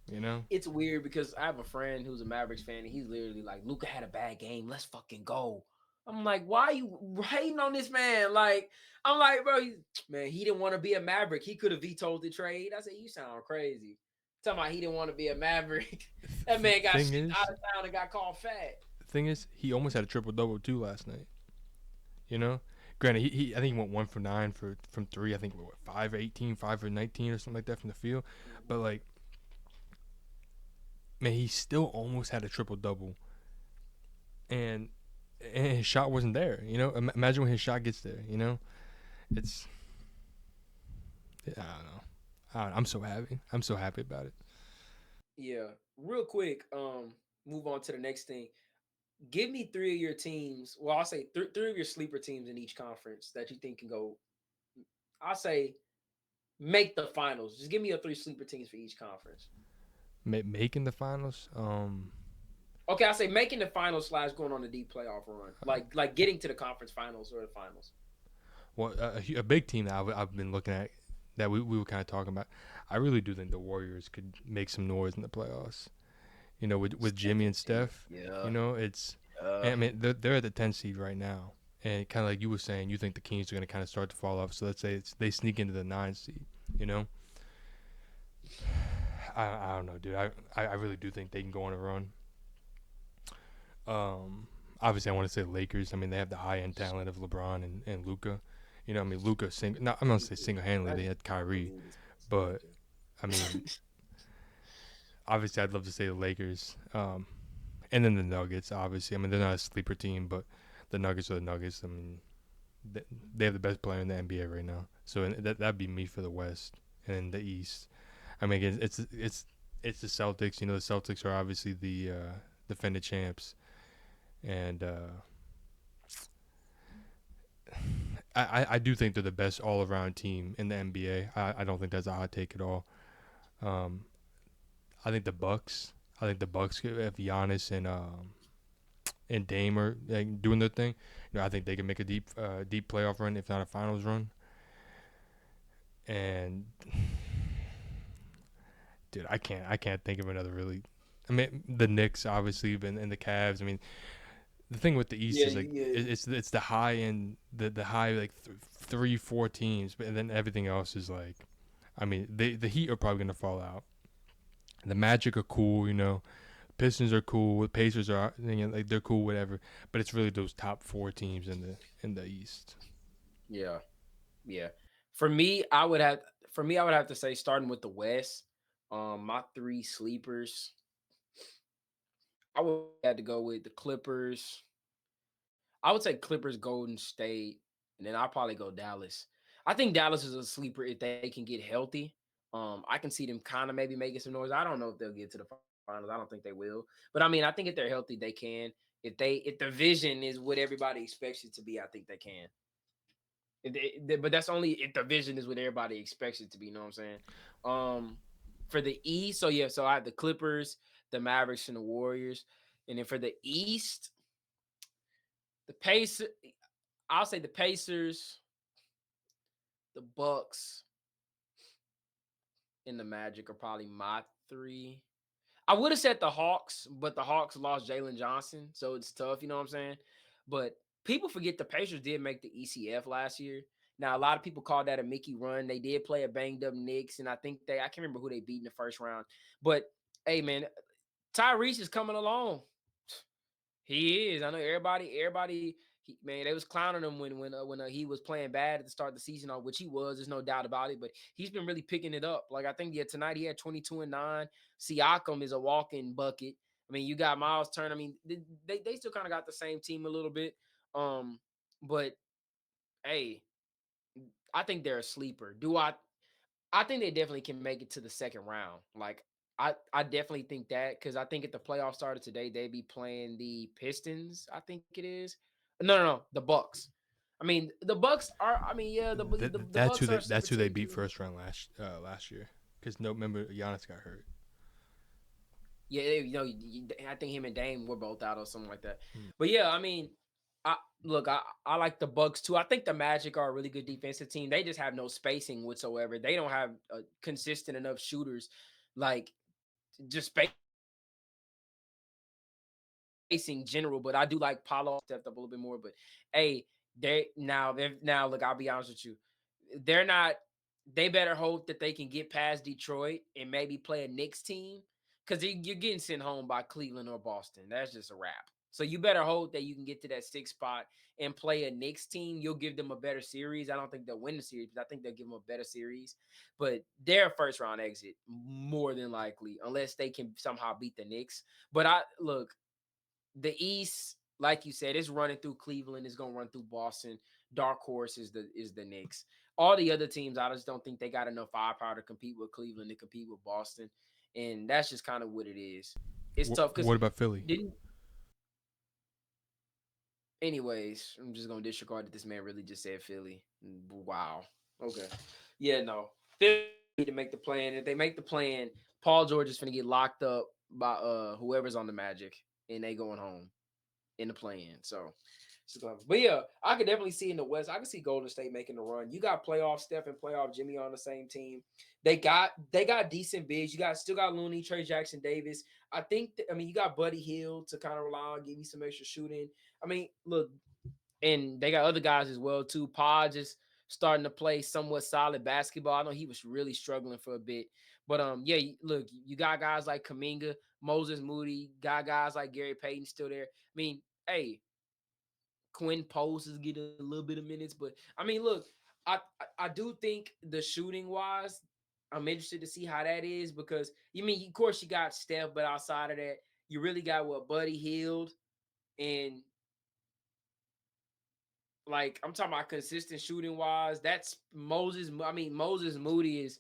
You know? It's weird because I have a friend who's a Mavericks fan, and he's literally like, Luka had a bad game. Let's fucking go. I'm like, why are you hating on this man? Like, I'm like, bro, man, he didn't want to be a Maverick. He could have vetoed the trade. I said, you sound crazy. Talking about he didn't want to be a Maverick. That man got shipped out of town and got called fat. The thing is, he almost had a triple-double too last night. You know? Granted, he I think he went 1 for 9 from 3. I think 5 for 18, 5 for 19 or something like that from the field. But like, man, he still almost had a triple-double. And his shot wasn't there, you know? Imagine when his shot gets there, you know? I don't know. I'm so happy. I'm so happy about it. Yeah. Real quick, move on to the next thing. Give me 3 of your teams. Well, I'll say 3 of your sleeper teams in each conference that you think can go. I'll say make the finals. Just give me your 3 sleeper teams for each conference. Making the finals? Okay, I'll say making the finals / going on a deep playoff run. Like getting to the conference finals or the finals. Well, a big team that I've been looking at that we were kind of talking about. I really do think the Warriors could make some noise in the playoffs. You know, with Jimmy and Steph. Yeah. You know, I mean, they're at the 10th seed right now. And kind of like you were saying, you think the Kings are going to kind of start to fall off. So let's say they sneak into the 9th seed, you know? I don't know, dude. I really do think they can go on a run. Obviously, I want to say Lakers. I mean, they have the high-end talent of LeBron and Luka. You know, I mean, Luka, I'm not going to say single-handedly. They had Kyrie. But, I mean, obviously, I'd love to say the Lakers. And then the Nuggets, obviously. I mean, they're not a sleeper team, but the Nuggets are the Nuggets. I mean, they have the best player in the NBA right now. So that'd be me for the West. And in the East, I mean, it's the Celtics. You know, the Celtics are obviously the defending champs, and I do think they're the best all around team in the NBA. I don't think that's a hot take at all. Um, I think the Bucks. I think the Bucks have Giannis and Dame are like, doing their thing. You know, I think they can make a deep playoff run, if not a finals run. And dude, I can't think of another really. I mean, the Knicks obviously, and the Cavs. I mean, the thing with the East Yeah, is like yeah. it's the high end, the high like 3-4 teams, but and then everything else is like, I mean, the Heat are probably gonna fall out. The Magic are cool, you know. Pistons are cool. The Pacers are, you know, like they're cool, whatever. But it's really those top 4 teams in the East. Yeah, yeah. For me, I would have to say starting with the West. My three sleepers, I would have to go with the Clippers. I would say Clippers, Golden State, and then I'll probably go Dallas. I think Dallas is a sleeper if they can get healthy. I can see them kind of maybe making some noise. I don't know if they'll get to the finals. I don't think they will. But I mean, I think if they're healthy, they can. If the vision is what everybody expects it to be, I think they can. But that's only if the vision is what everybody expects it to be. You know what I'm saying? For the East, so yeah, so I have the Clippers, the Mavericks, and the Warriors, and then for the East, the Pacers. I'll say the Pacers, the Bucks, and the Magic are probably my three. I would have said the Hawks, but the Hawks lost Jalen Johnson, so it's tough. You know what I'm saying? But people forget the Pacers did make the ECF last year. Now a lot of people call that a Mickey run. They did play a banged up Knicks, and I can't remember who they beat in the first round. But hey, man, Tyrese is coming along. He is. I know everybody. Man, they was clowning him when he was playing bad at the start of the season, which he was. There's no doubt about it. But he's been really picking it up. Like I think tonight he had 22 and 9. Siakam is a walking bucket. I mean, you got Miles Turner. I mean, they still kind of got the same team a little bit. But hey, I think they're a sleeper. I think they definitely can make it to the second round. Like I definitely think that because I think if the playoffs started today, they'd be playing the Pistons. I think it is. No, the Bucks. I mean, the Bucks are. I mean, yeah, the That's who Bucks are a sleeper they team beat too. first round last year. Because no, remember Giannis got hurt. Yeah, I think him and Dame were both out or something like that. Hmm. But yeah, I mean, I like the Bucks too. I think the Magic are a really good defensive team. They just have no spacing whatsoever. They don't have consistent enough shooters, like just spacing general. But I do like Paulo stepped up a little bit more. But hey, they're now look. I'll be honest with you, they're not. They better hope that they can get past Detroit and maybe play a Knicks team because you're getting sent home by Cleveland or Boston. That's just a wrap. So you better hope that you can get to that sixth spot and play a Knicks team. You'll give them a better series. I don't think they'll win the series, but I think they'll give them a better series. But their first round exit more than likely, unless they can somehow beat the Knicks. But I look, the East, like you said, it's running through Cleveland. It's gonna run through Boston. Dark horse is the Knicks. All the other teams, I just don't think they got enough firepower to compete with Cleveland to compete with Boston, and that's just kind of what it is. It's tough because What about Philly? didn't. Anyways, I'm just gonna disregard that this man really just said Philly. Wow. Okay. Yeah. No. Philly need to make the plan. If they make the plan, Paul George is gonna get locked up by whoever's on the Magic, and they going home in the plan. So, but yeah, I could definitely see in the West. I could see Golden State making the run. You got playoff Steph and playoff Jimmy on the same team. They got decent bigs. You still got Looney, Trey Jackson Davis. I mean, you got Buddy Hield to kind of rely on, give you some extra shooting. I mean, look, and they got other guys as well too. Podge is starting to play somewhat solid basketball. I know he was really struggling for a bit, but yeah, look, you got guys like Kaminga, Moses Moody, got guys like Gary Payton still there. I mean, hey, Quinn Post is getting a little bit of minutes, but I mean, look, I do think the shooting wise, I'm interested to see how that is because you mean, of course, you got Steph, but outside of that, you really got what Buddy Hield and like I'm talking about consistent shooting wise. That's Moses. I mean, Moses Moody is.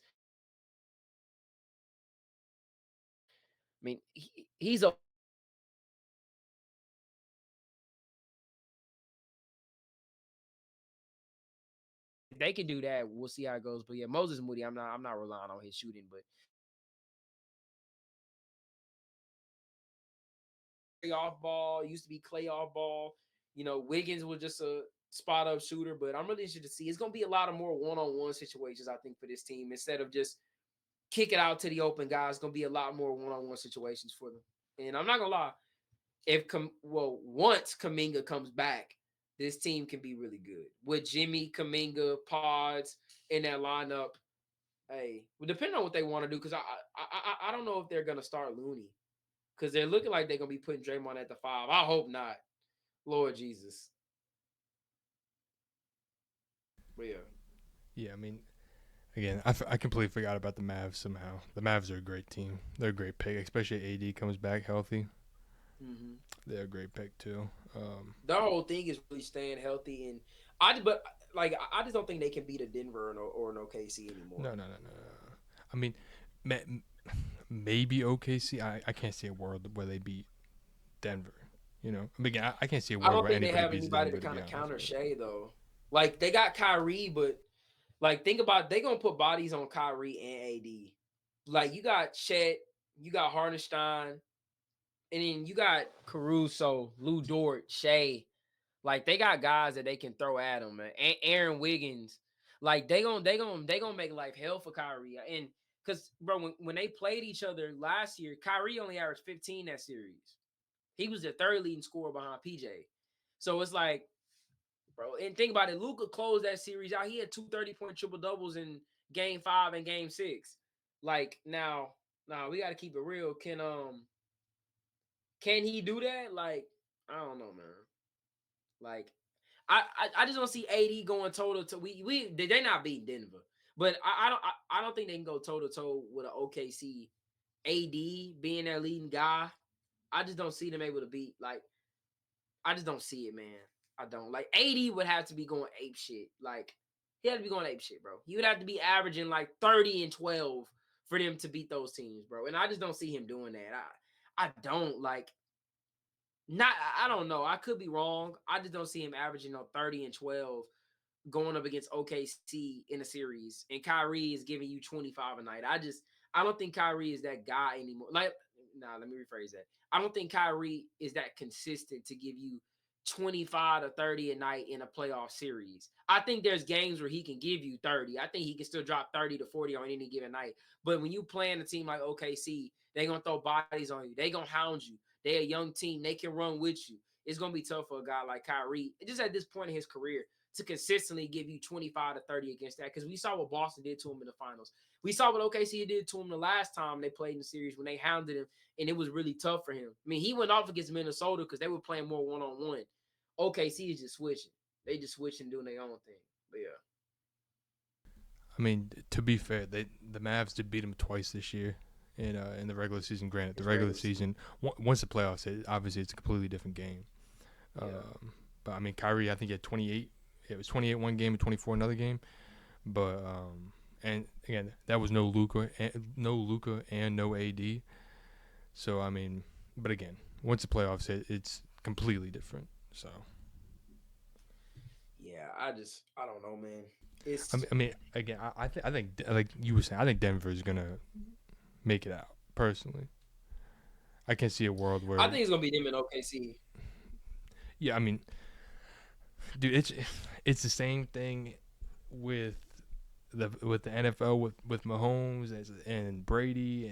I mean, he's a. If they can do that, we'll see how it goes. But yeah, Moses Moody, I'm not relying on his shooting, but off ball used to be Clay off ball. You know, Wiggins was just a spot up shooter, but I'm really interested to see. It's gonna be a lot of more one-on-one situations, I think, for this team instead of just kick it out to the open guys. It's gonna be a lot more one-on-one situations for them. And I'm not gonna lie, once Kuminga comes back, this team can be really good with Jimmy, Kuminga, Pods in that lineup. Hey, well, depending on what they want to do, because I don't know if they're gonna start Looney because they're looking like they're gonna be putting Draymond at the 5. I hope not. Lord Jesus. But yeah. Yeah, I mean, again, I completely forgot about the Mavs somehow. The Mavs are a great team. They're a great pick, especially AD comes back healthy. Mm-hmm. They're a great pick too. Their whole thing is really staying healthy, and I just don't think they can beat a Denver or an OKC anymore. No. I mean, maybe OKC. I can't see a world where they beat Denver. You know, I mean, I can't see a I world don't where think they anybody have beats anybody Denver. to To kind be of honest counter with you. Shea though. Like they got Kyrie, but like think about they gonna put bodies on Kyrie and AD. Like you got Chet, you got Hardenstein, and then you got Caruso, Lou Dort, Shea. Like they got guys that they can throw at him, man. And Aaron Wiggins. Like they gonna make life hell for Kyrie. And because bro, when they played each other last year, Kyrie only averaged 15 that series. He was the third leading scorer behind PJ. So it's like, bro, and think about it. Luka closed that series out. He had 2 30-point triple doubles in game 5 and game 6. Like now we gotta keep it real. Can he do that? Like, I don't know, man. Like, I just don't see AD going toe to toe. We they not beating Denver, but I don't think they can go toe to toe with an OKC. AD being their leading guy, I just don't see them able to beat. Like, I just don't see it, man. I don't like AD would have to be going ape shit. Like, he had to be going ape shit, bro. He would have to be averaging like 30 and 12 for them to beat those teams, bro. And I just don't see him doing that. I don't like. Not I don't know. I could be wrong. I just don't see him averaging 30 and 12 going up against OKC in a series. And Kyrie is giving you 25 a night. I don't think Kyrie is that guy anymore. Like, let me rephrase that. I don't think Kyrie is that consistent to give you 25 to 30 a night in a playoff series. I think there's games where he can give you 30. I think he can still drop 30 to 40 on any given night. But when you playing a team like OKC, they're going to throw bodies on you. They're going to hound you. They're a young team. They can run with you. It's going to be tough for a guy like Kyrie, just at this point in his career, to consistently give you 25 to 30 against that. Because we saw what Boston did to him in the finals. We saw what OKC did to him the last time they played in the series when they hounded him, and it was really tough for him. I mean, he went off against Minnesota because they were playing more one-on-one. OKC is just switching. They just switching, doing their own thing. But yeah. I mean, to be fair, the Mavs did beat them twice this year in the regular season. Granted, the regular season once the playoffs hit, obviously it's a completely different game. Yeah. But I mean, Kyrie, I think he had 28. It was 28 one game and 24 another game. But and again, that was no Luka and no AD. So I mean, but again, once the playoffs hit, it's completely different. So. Yeah, I don't know, man. It's I mean, again, I think like you were saying, I think Denver is gonna make it out. Personally, I can see a world where I think it's gonna be them in OKC. Yeah, I mean, dude, it's the same thing with the NFL with Mahomes and Brady.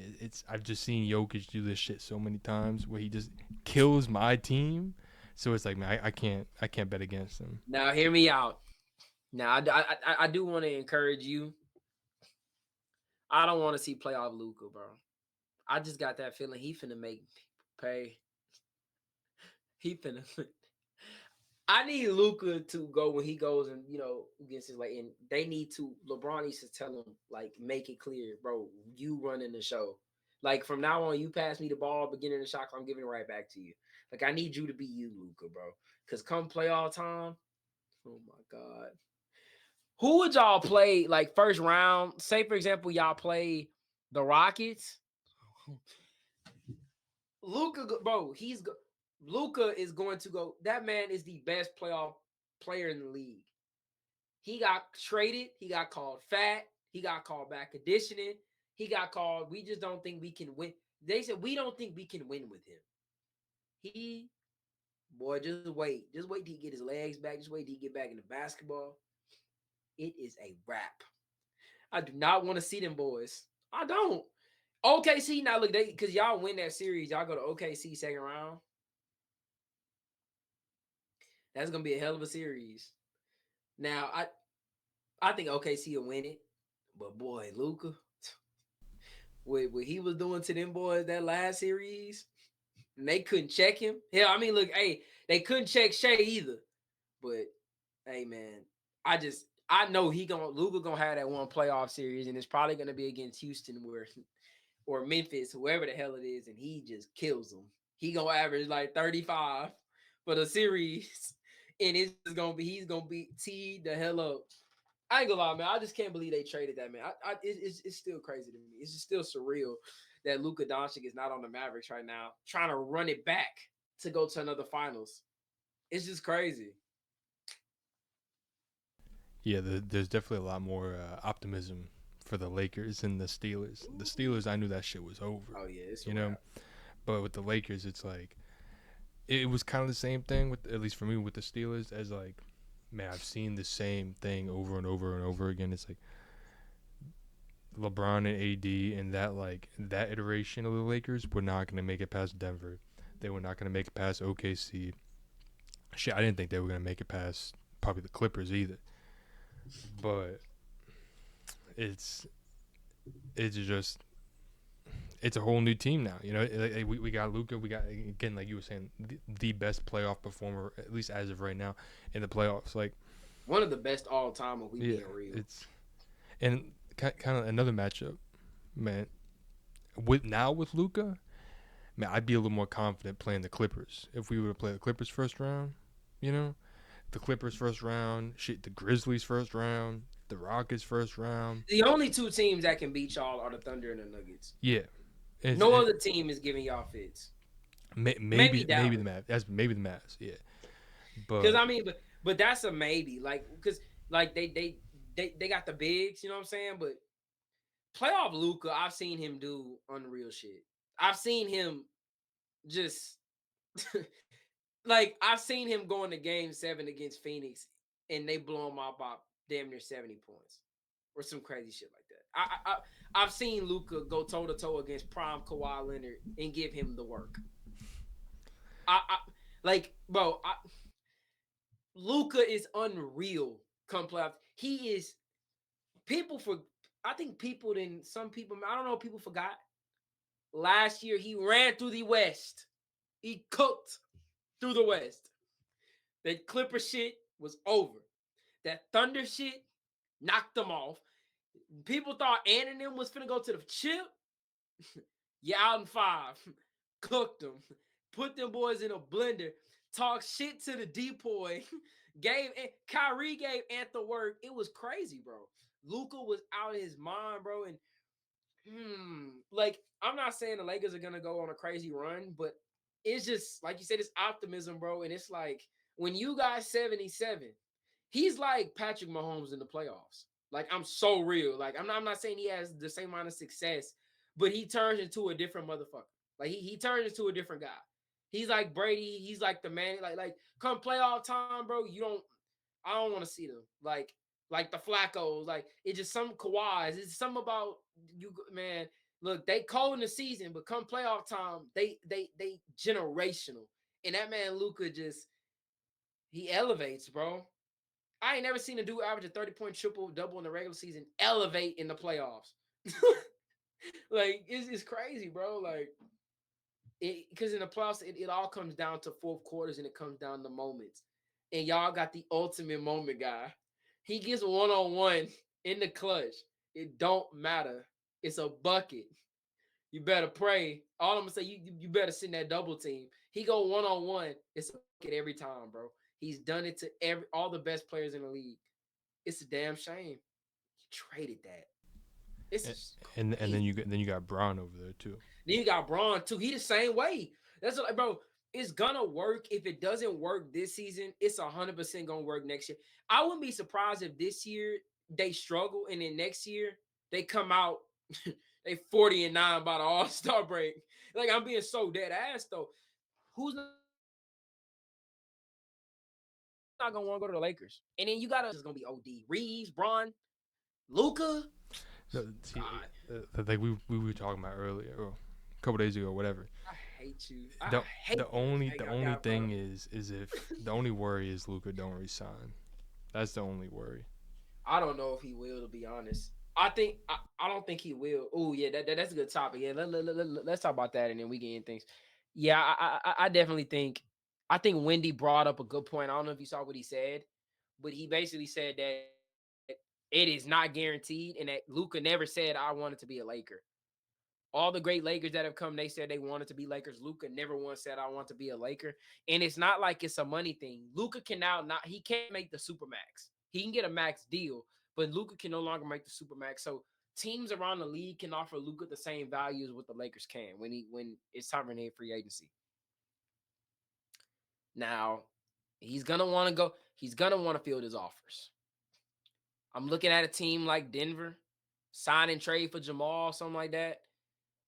I've just seen Jokic do this shit so many times where he just kills my team. So it's like, man, I can't bet against him. Now, hear me out. Now, I do want to encourage you. I don't want to see playoff Luka, bro. I just got that feeling he finna make people pay. He finna. I need Luka to go when he goes and against his and they need to. LeBron needs to tell him make it clear, bro. You running the show. Like from now on, you pass me the ball, beginning the shot, I'm giving it right back to you. Like I need you to be you, Luka, bro. Because come playoff time, Oh my God. Who would y'all play like first round? Say, for example, y'all play the Rockets. Luka, bro, Luka is going to go. That man is the best playoff player in the league. He got traded. He got called fat. He got called back conditioning. He got called. We just don't think we can win. They said we don't think we can win with him. Boy, just wait. Just wait till he get his legs back. Just wait till he get back into basketball. It is a wrap. I do not want to see them boys. I don't. OKC, now look, because y'all win that series, y'all go to OKC second round. That's gonna be a hell of a series. Now, I think OKC will win it, but boy, Luka, what he was doing to them boys that last series, and they couldn't check him. Hell, I mean, look, hey, they couldn't check Shea either. But hey, man, I know Luka gonna have that one playoff series, and it's probably gonna be against Houston or Memphis, whoever the hell it is, and he just kills them. He gonna average like 35 for the series, and he's gonna be teed the hell up. I ain't gonna lie, man. I just can't believe they traded that man. It's still crazy to me. It's just still surreal that Luka Doncic is not on the Mavericks right now, trying to run it back to go to another finals. It's just crazy. Yeah, there's definitely a lot more optimism for the Lakers and the Steelers. The Steelers, I knew that shit was over. Oh yeah, it's you know. But with the Lakers, it's like it was kind of the same thing with, at least for me, with the Steelers, as like, man, I've seen the same thing over and over and over again. It's like LeBron and AD and that iteration of the Lakers were not going to make it past Denver. They were not going to make it past OKC. Shit, I didn't think they were going to make it past probably the Clippers either. But it's just it's a whole new team now. You know, we got Luka. We got, again, like you were saying, the best playoff performer, at least as of right now, in the playoffs. Like one of the best all time. If we being real, and kind of another matchup, man. With Luka, man, I'd be a little more confident playing the Clippers if we were to play the Clippers first round. You know, the Clippers first round, the Grizzlies first round, the Rockets first round. The only two teams that can beat y'all are the Thunder and the Nuggets. Yeah. No other team is giving y'all fits. Maybe the Mavs. Maybe the Mavs. Yeah. Because I mean, but that's a maybe. Like, because like they got the bigs. You know what I'm saying? But playoff Luka, I've seen him do unreal shit. I've seen him just like I've seen him go into Game 7 against Phoenix, and they blow him out by damn near 70 points. Or some crazy shit like that. I've seen Luka go toe to toe against prime Kawhi Leonard and give him the work. Luka is unreal come playoffs. He is I think some people, I don't know if people forgot. Last year he ran through the West. He cooked through the West. That Clipper shit was over. That Thunder shit knocked them off. People thought Ant and them was finna go to the chip. You out in 5. Cooked them. Put them boys in a blender. Talk shit to the depoy. Kyrie gave Ant the work. It was crazy, bro. Luka was out of his mind, bro. And like, I'm not saying the Lakers are gonna go on a crazy run, but it's just like you said, it's optimism, bro. And it's like when you got 77, he's like Patrick Mahomes in the playoffs. Like, I'm so real. Like, I'm not saying he has the same amount of success, but he turns into a different motherfucker. Like, he turns into a different guy. He's like Brady. He's like the man. Like come playoff time, bro. I don't want to see them. Like the Flaccos. Like, it's just some Kawhis. It's something about you, man. Look, they cold in the season, but come playoff time, they generational. And that man Luka he elevates, bro. I ain't never seen a dude average a 30-point triple-double in the regular season elevate in the playoffs. Like, it's crazy, bro. Like, because in the playoffs, it all comes down to fourth quarters, and it comes down to moments. And y'all got the ultimate moment guy. He gets one-on-one in the clutch. It don't matter. It's a bucket. You better pray. All I'm gonna say, you better sit in that double team. He go 1-on-1. It's a bucket every time, bro. He's done it to all the best players in the league. It's a damn shame he traded that. It's and just and crazy. then you got Braun over there too. Then you got Braun too. He the same way. That's like, bro. It's gonna work. If it doesn't work this season, it's 100% gonna work next year. I wouldn't be surprised if this year they struggle and then next year they come out they 40-9 by the All-Star break. Like I'm being so dead ass though. Who's not gonna want to go to the Lakers? And then you gotta it's gonna be OD. Reeves, Braun, Luca. No, see, God, like we were talking about earlier, or a couple days ago, whatever. I hate you. I The hate the you. only Hey, the I only got bro. thing is if the only worry is Luka don't resign. That's the only worry. I don't know if he will, to be honest. I don't think he will. Oh yeah, that's a good topic. Yeah, let's talk about that and then we get in things. Yeah, I definitely think. I think Wendy brought up a good point. I don't know if you saw what he said, but he basically said that it is not guaranteed and that Luca never said I wanted to be a Laker. All the great Lakers that have come, they said they wanted to be Lakers. Luca never once said I want to be a Laker. And it's not like it's a money thing. Luca can now not he can't make the super max. He can get a max deal, but Luca can no longer make the super max. So teams around the league can offer Luca the same value as what the Lakers can when it's time for him to hit free agency. Now he's gonna want to go. He's gonna want to field his offers. I'm looking at a team like Denver, sign and trade for Jamal, something like that.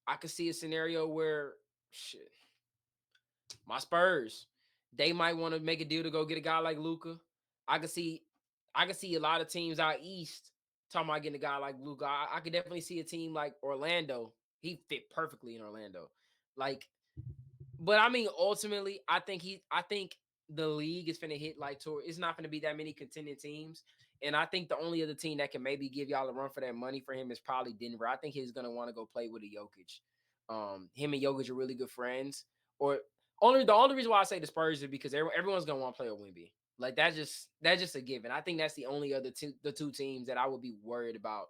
I could see a scenario where shit, my Spurs, they might want to make a deal to go get a guy like Luca. I could see, I could see a lot of teams out east talking about getting a guy like Luca. I could definitely see a team like Orlando. He fit perfectly in Orlando. Like but I mean, ultimately, I think the league is finna hit like tour. It's not gonna be that many contending teams, and I think the only other team that can maybe give y'all a run for that money for him is probably Denver. I think he's gonna want to go play with a Jokic. Him and Jokic are really good friends. Or the only reason why I say the Spurs is because everyone's gonna want to play with Wemby. Like that's just a given. I think that's the only other the two teams that I would be worried about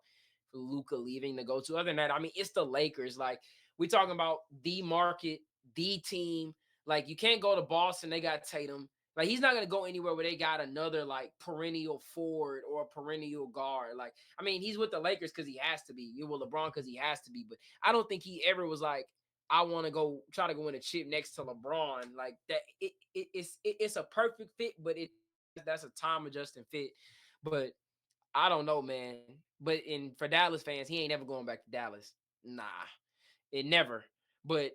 for Luca leaving to go to. Other than that, I mean, it's the Lakers. Like we talking about the market, the team. Like you can't go to Boston. They got Tatum. Like he's not gonna go anywhere where they got another like perennial forward or a perennial guard. Like I mean, he's with the Lakers because he has to be. You're with LeBron because he has to be. But I don't think he ever was like, I want to go try to go win a chip next to LeBron. Like that, it's a perfect fit, but that's a time adjusting fit. But I don't know, man. But for Dallas fans, he ain't never going back to Dallas. Nah, it never. But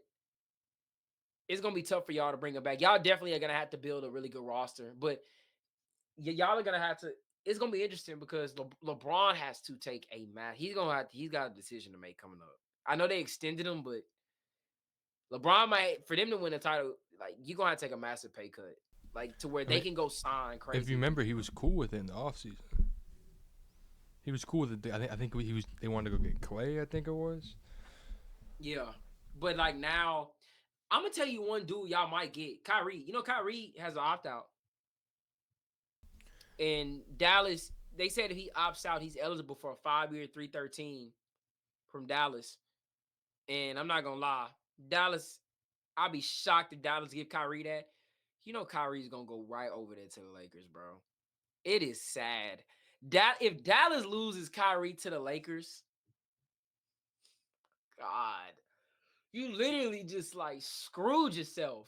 it's gonna be tough for y'all to bring him back. Y'all definitely are gonna have to build a really good roster, but y'all are gonna have to. It's gonna be interesting because LeBron has to take a match. He's got a decision to make coming up. I know they extended him, but LeBron might for them to win the title. Like you're gonna have to take a massive pay cut, like to where I they mean, can go sign if you crazy. remember, he was cool with it in the offseason. He was cool with it. I think he was. They wanted to go get Clay. I think it was. Yeah, but like now, I'm gonna tell you one dude y'all might get Kyrie. You know, Kyrie has an opt out. In Dallas, they said if he opts out, he's eligible for a 5-year, 313 from Dallas. And I'm not gonna lie, Dallas, I'll be shocked if Dallas give Kyrie that. You know Kyrie's gonna go right over there to the Lakers, bro. It is sad. That if Dallas loses Kyrie to the Lakers, God, you literally just like screwed yourself.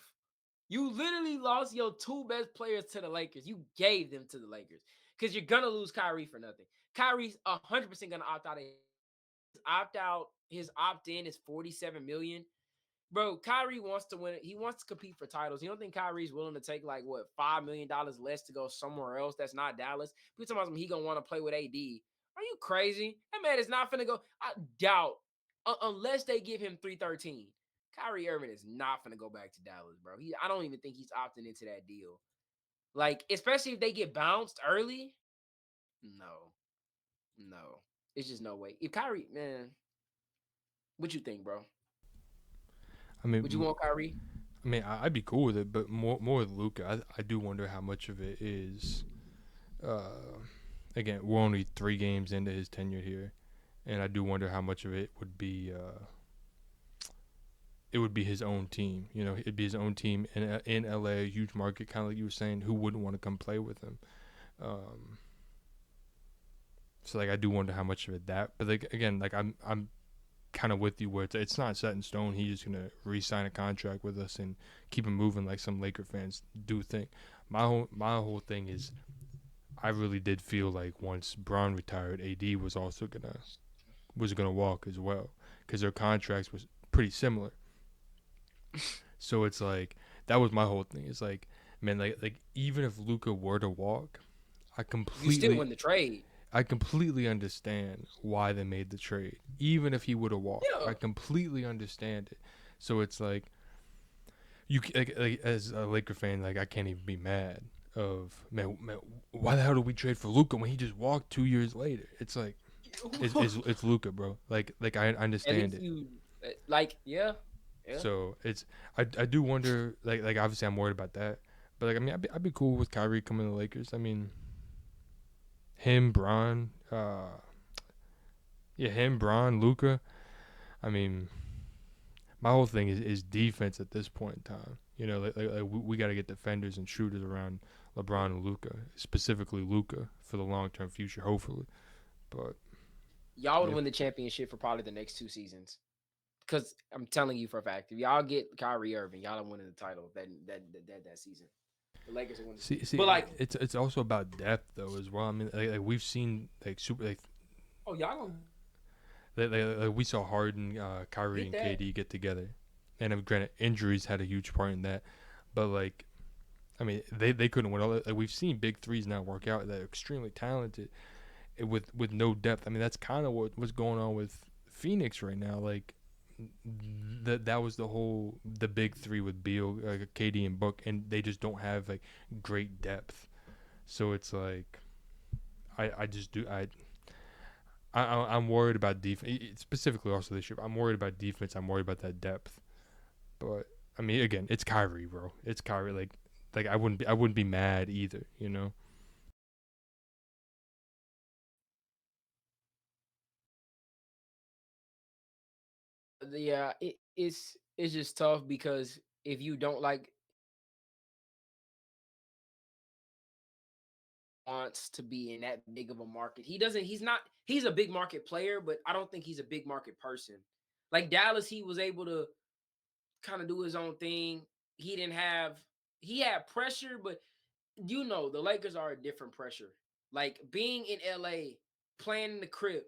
You literally lost your two best players to the Lakers. You gave them to the Lakers because you're gonna lose Kyrie for nothing. Kyrie's 100% gonna opt out. His opt in is 47 million. Bro, Kyrie wants to win. He wants to compete for titles. You don't think Kyrie's willing to take like what $5 million less to go somewhere else that's not Dallas? People talking about he gonna want to play with AD. Are you crazy? That man is not finna go. I doubt unless they give him 313. Kyrie Irving is not finna go back to Dallas, bro. I don't even think he's opting into that deal. Like, especially if they get bounced early. No, no, it's just no way. If Kyrie, man, what you think, bro? I Would you mean, want Kyrie? I'd be cool with it, but more with Luka. I do wonder how much of it is. Uh, Again, we're only 3 games into his tenure here, and I do wonder how much of it would be it would be his own team. You know, it'd be his own team in LA, a huge market, kind of like you were saying. Who wouldn't want to come play with him? Um, so like I do wonder how much of it that. But like again, like I'm kind of with you where it's not set in stone. He's just gonna re-sign a contract with us and keep him moving like some Laker fans do think. My whole thing is I really did feel like once Braun retired, AD was gonna walk as well because their contracts was pretty similar. So it's like that was my whole thing. It's like man, like even if Luka were to walk, I You still completely win the trade. I completely understand why they made the trade. Even if he would have walked, Yeah. I completely understand it. So it's like like as a Laker fan, like I can't even be mad of man, why the hell did we trade for Luka when he just walked 2 years later? It's like it's Luka, bro. Like I At understand least it. you like, yeah. Yeah. So it's I do wonder like obviously I'm worried about that, but like I mean I'd be cool with Kyrie coming to the Lakers. I mean him, Bron, yeah, him, Bron, Luca. I mean my whole thing is defense at this point in time. You know, like we got to get defenders and shooters around LeBron and Luca, specifically Luca for the long term future, hopefully. But Y'all would yeah, win the championship for probably the next 2 seasons. Because I'm telling you for a fact, if y'all get Kyrie Irving, y'all are winning the title that season. The Lakers are winning. see, But like, it's also about depth though as well. I mean, like we've seen like super oh, y'all gonna like we saw Harden, Kyrie, get and that. KD get together, and granted injuries had a huge part in that, but like I mean, they couldn't win all. Like we've seen big threes now work out that are extremely talented, with no depth. I mean, that's kind of what's going on with Phoenix right now. Like that was the big three with Beal, KD, and Book, and they just don't have like great depth. So it's like I just do I'm worried about defense specifically also this year. I'm worried about defense. I'm worried about that depth. But I mean, again, it's Kyrie, bro. It's Kyrie. Like I wouldn't be mad either. You know. Yeah, it's just tough because if you don't like wants to be in that big of a market, he doesn't. He's not. He's a big market player, but I don't think he's a big market person. Like Dallas, he was able to kind of do his own thing. He didn't have. He had pressure, but the Lakers are a different pressure. Like being in LA, playing in the crib,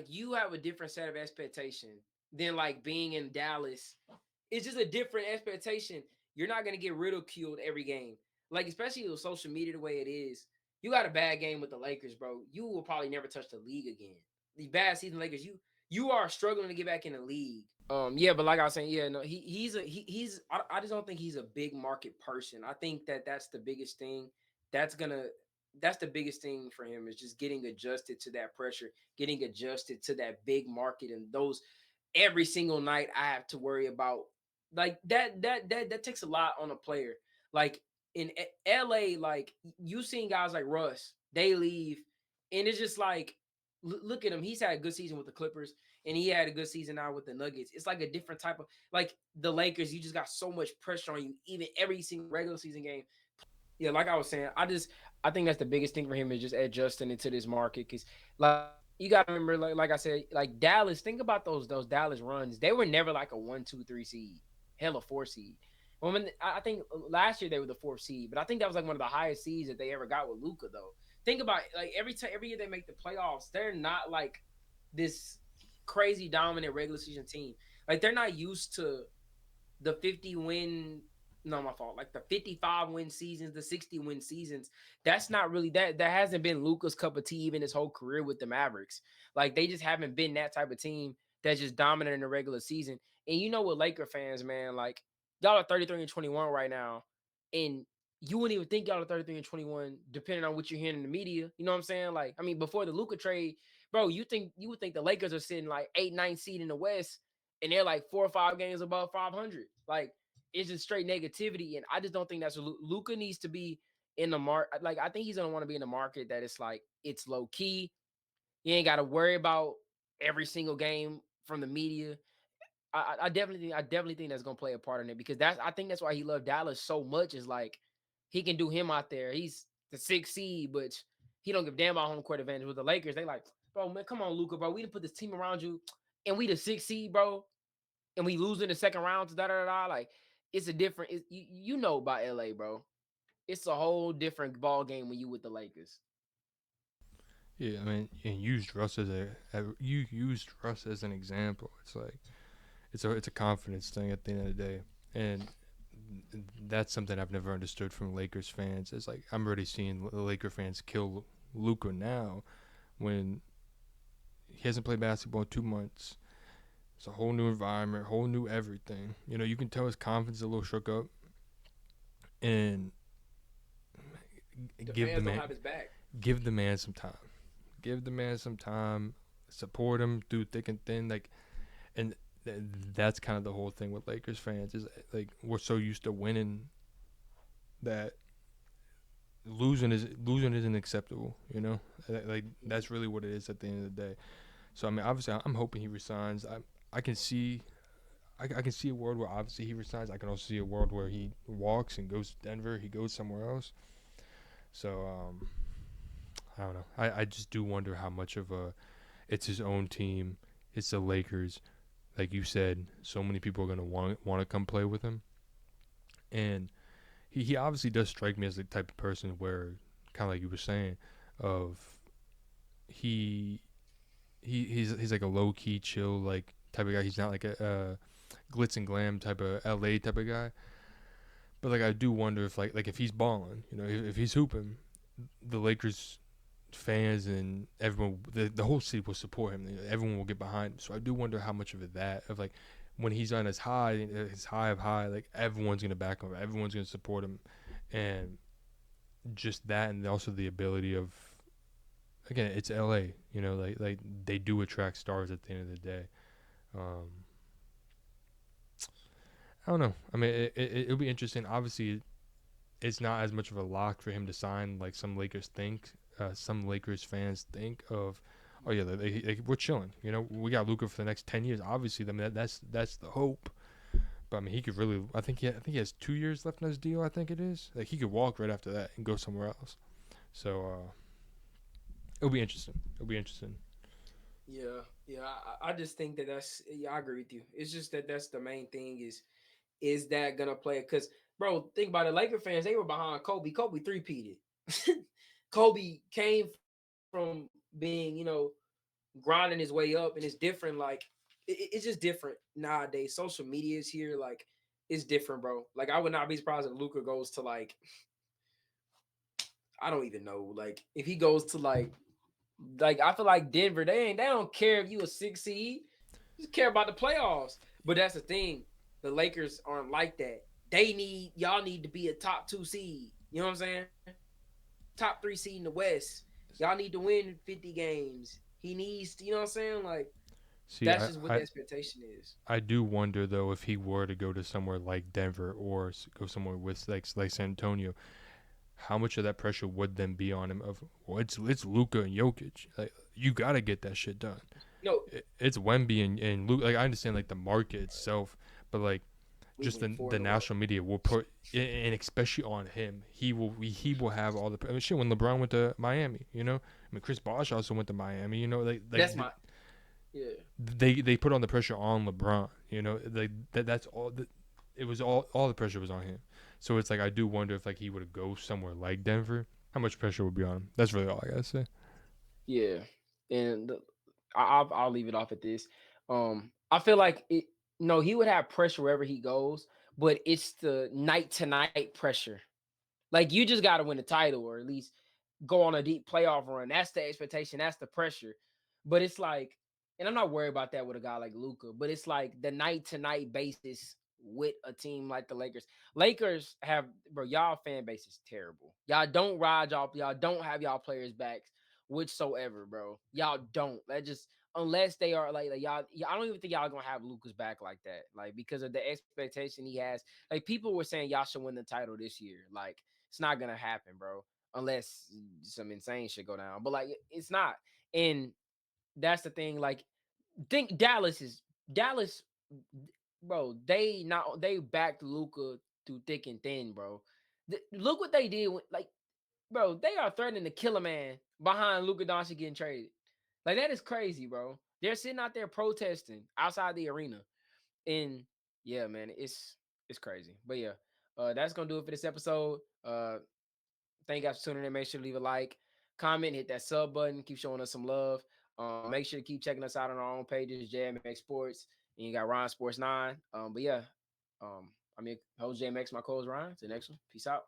you have a different set of expectation than like being in Dallas. It's just a different expectation. You're not gonna get ridiculed every game. Like, especially with social media the way it is. You got a bad game with the Lakers, bro. You will probably never touch the league again. The bad season Lakers, you are struggling to get back in the league. Yeah, but like I was saying, yeah, no, he's I just don't think he's a big market person. I think that's the biggest thing. That's gonna that's the biggest thing for him is just getting adjusted to that pressure, getting adjusted to that big market, and those every single night I have to worry about like that takes a lot on a player. Like in LA, like you seen guys like Russ, they leave, and it's just like look at him. He's had a good season with the Clippers, and he had a good season now with the Nuggets. It's like a different type of like the Lakers. You just got so much pressure on you, even every single regular season game. Yeah, like I was saying, I think that's the biggest thing for him is just adjusting into this market because like you got to remember, like I said, like Dallas. Think about those Dallas runs. They were never like a 1, 2, 3 seed, hell a 4 seed. When I think last year they were the 4th seed, but I think that was like one of the highest seeds that they ever got with Luca. Though, think about it, like every year they make the playoffs, they're not like this crazy dominant regular season team. Like they're not used to the 50 win no my fault like the 55 win seasons, the 60 win seasons. That's not really that hasn't been Luca's cup of tea even his whole career with the Mavericks. Like they just haven't been that type of team that's just dominant in the regular season. And you know what, Laker fans, man, like y'all are 33-21 right now, and you wouldn't even think y'all are 33-21 depending on what you're hearing in the media. You know what I'm saying? Like, I mean, before the Luca trade, bro, you would think the Lakers are sitting like 8, 9 seed in the West, and they're like 4 or 5 games above 500. Like it's just straight negativity, and I just don't think that's what Luca needs to be in the market. Like I think he's gonna want to be in the market that it's like it's low key. You ain't got to worry about every single game from the media. I definitely think that's gonna play a part in it because I think that's why he loved Dallas so much. Is like he can do him out there. He's the sixth seed, but he don't give a damn about home court advantage with the Lakers. They like, bro, man, come on, Luca, bro. We didn't put this team around you, and we the sixth seed, bro, and we lose in the second round to da da da. Like it's a different. You know about LA, bro. It's a whole different ball game when you with the Lakers. Yeah, I mean, and you used Russ as an example. It's like it's a confidence thing at the end of the day, and that's something I've never understood from Lakers fans. It's like I'm already seeing the Laker fans kill Luka now when he hasn't played basketball in 2 months. It's a whole new environment, whole new everything. You know, you can tell his confidence is a little shook up, and The give the fans don't man have his back. give the man some time. Give the man some time. Support him through thick and thin. Like, and that's kind of the whole thing with Lakers fans is like we're so used to winning that losing isn't acceptable. You know, like that's really what it is at the end of the day. So I mean, obviously, I'm hoping he resigns. I can see. I can see a world where obviously he resigns. I can also see a world where he walks and goes to Denver. He goes somewhere else. So I don't know. I just do wonder how much of it's his own team. It's the Lakers. Like you said, so many people are gonna want to come play with him. And he obviously does strike me as the type of person where, kind of like you were saying, of he he's like a low key chill like type of guy. He's not like a glitz and glam type of LA type of guy. But like I do wonder if like if he's balling, you know, if he's hooping, the Lakers fans and everyone, the whole city will support him. Everyone will get behind him. So I do wonder how much of it that of like when he's on his high of high, like everyone's gonna back him, everyone's gonna support him, and just that, and also the ability of again, it's LA, you know, like they do attract stars at the end of the day. Um, I don't know. I mean, it'll be interesting. Obviously, it's not as much of a lock for him to sign like some Lakers think. Some Lakers fans think of, oh yeah, we're chilling. You know, we got Luka for the next 10 years. Obviously, I mean that's the hope. But I mean, he could really. I think he has 2 years left on his deal. I think it is. Like he could walk right after that and go somewhere else. So it'll be interesting. It'll be interesting. Yeah. I just think that's. Yeah, I agree with you. It's just that's the main thing is that gonna play? Because bro, think about it. Laker fans, they were behind Kobe. Kobe three-peated. Kobe came from being, grinding his way up, and it's different. Like it's just different nowadays. Social media is here. Like it's different, bro. Like I would not be surprised if Luca goes to like I don't even know. Like if he goes to like I feel like Denver, they don't care if you a six seed. They just care about the playoffs. But that's the thing. The Lakers aren't like that. Y'all need to be a top two seed. You know what I'm saying? Top three seed in the West. Y'all need to win 50 games. He needs to, you know what I'm saying? Like See, that's just what the expectation is. I do wonder though if he were to go to somewhere like Denver or go somewhere with like San Antonio, how much of that pressure would then be on him? Of well, it's Luka and Jokic. Like you got to get that shit done. No, It's Wemby and Luka. Like I understand like the market itself, but like we just went 4 the in a row. national media will put and especially on him. He will have all the. I mean, shit. When LeBron went to Miami, you know. I mean, Chris Bosh also went to Miami. You know, That's my yeah. they put on the pressure on LeBron. You know, like that's all. It was all the pressure was on him. So it's like I do wonder if like he would go somewhere like Denver, how much pressure would be on him. That's really all I gotta say. Yeah. And I'll leave it off at this. I feel like it no, he would have pressure wherever he goes, but it's the night to night pressure. Like you just got to win the title or at least go on a deep playoff run. That's the expectation. That's the pressure. But it's like, and I'm not worried about that with a guy like Luca. But it's like the night to night basis with a team like the Lakers. Lakers have, bro, y'all fan base is terrible. Y'all don't ride y'all. Y'all don't have y'all players back whatsoever, bro. Y'all don't. That just unless they are like y'all. I don't even think y'all gonna have Lucas back like that. Like because of the expectation he has. Like people were saying y'all should win the title this year. Like it's not gonna happen, bro, unless some insane shit go down. But like it's not. And that's the thing. Like think Dallas bro, they backed Luca through thick and thin, bro. Look what they did. Like, bro, they are threatening to kill a man behind Luka Doncic getting traded. Like, that is crazy, bro. They're sitting out there protesting outside the arena, and yeah, man, it's crazy. But yeah, that's gonna do it for this episode. Thank you guys for tuning in. Make sure to leave a like, comment, hit that sub button, keep showing us some love. Make sure to keep checking us out on our own pages, JMX Sports, and you got Ryan Sports 9. But yeah, I'm your host JMX, my co-host Ryan. To the next one. Peace out.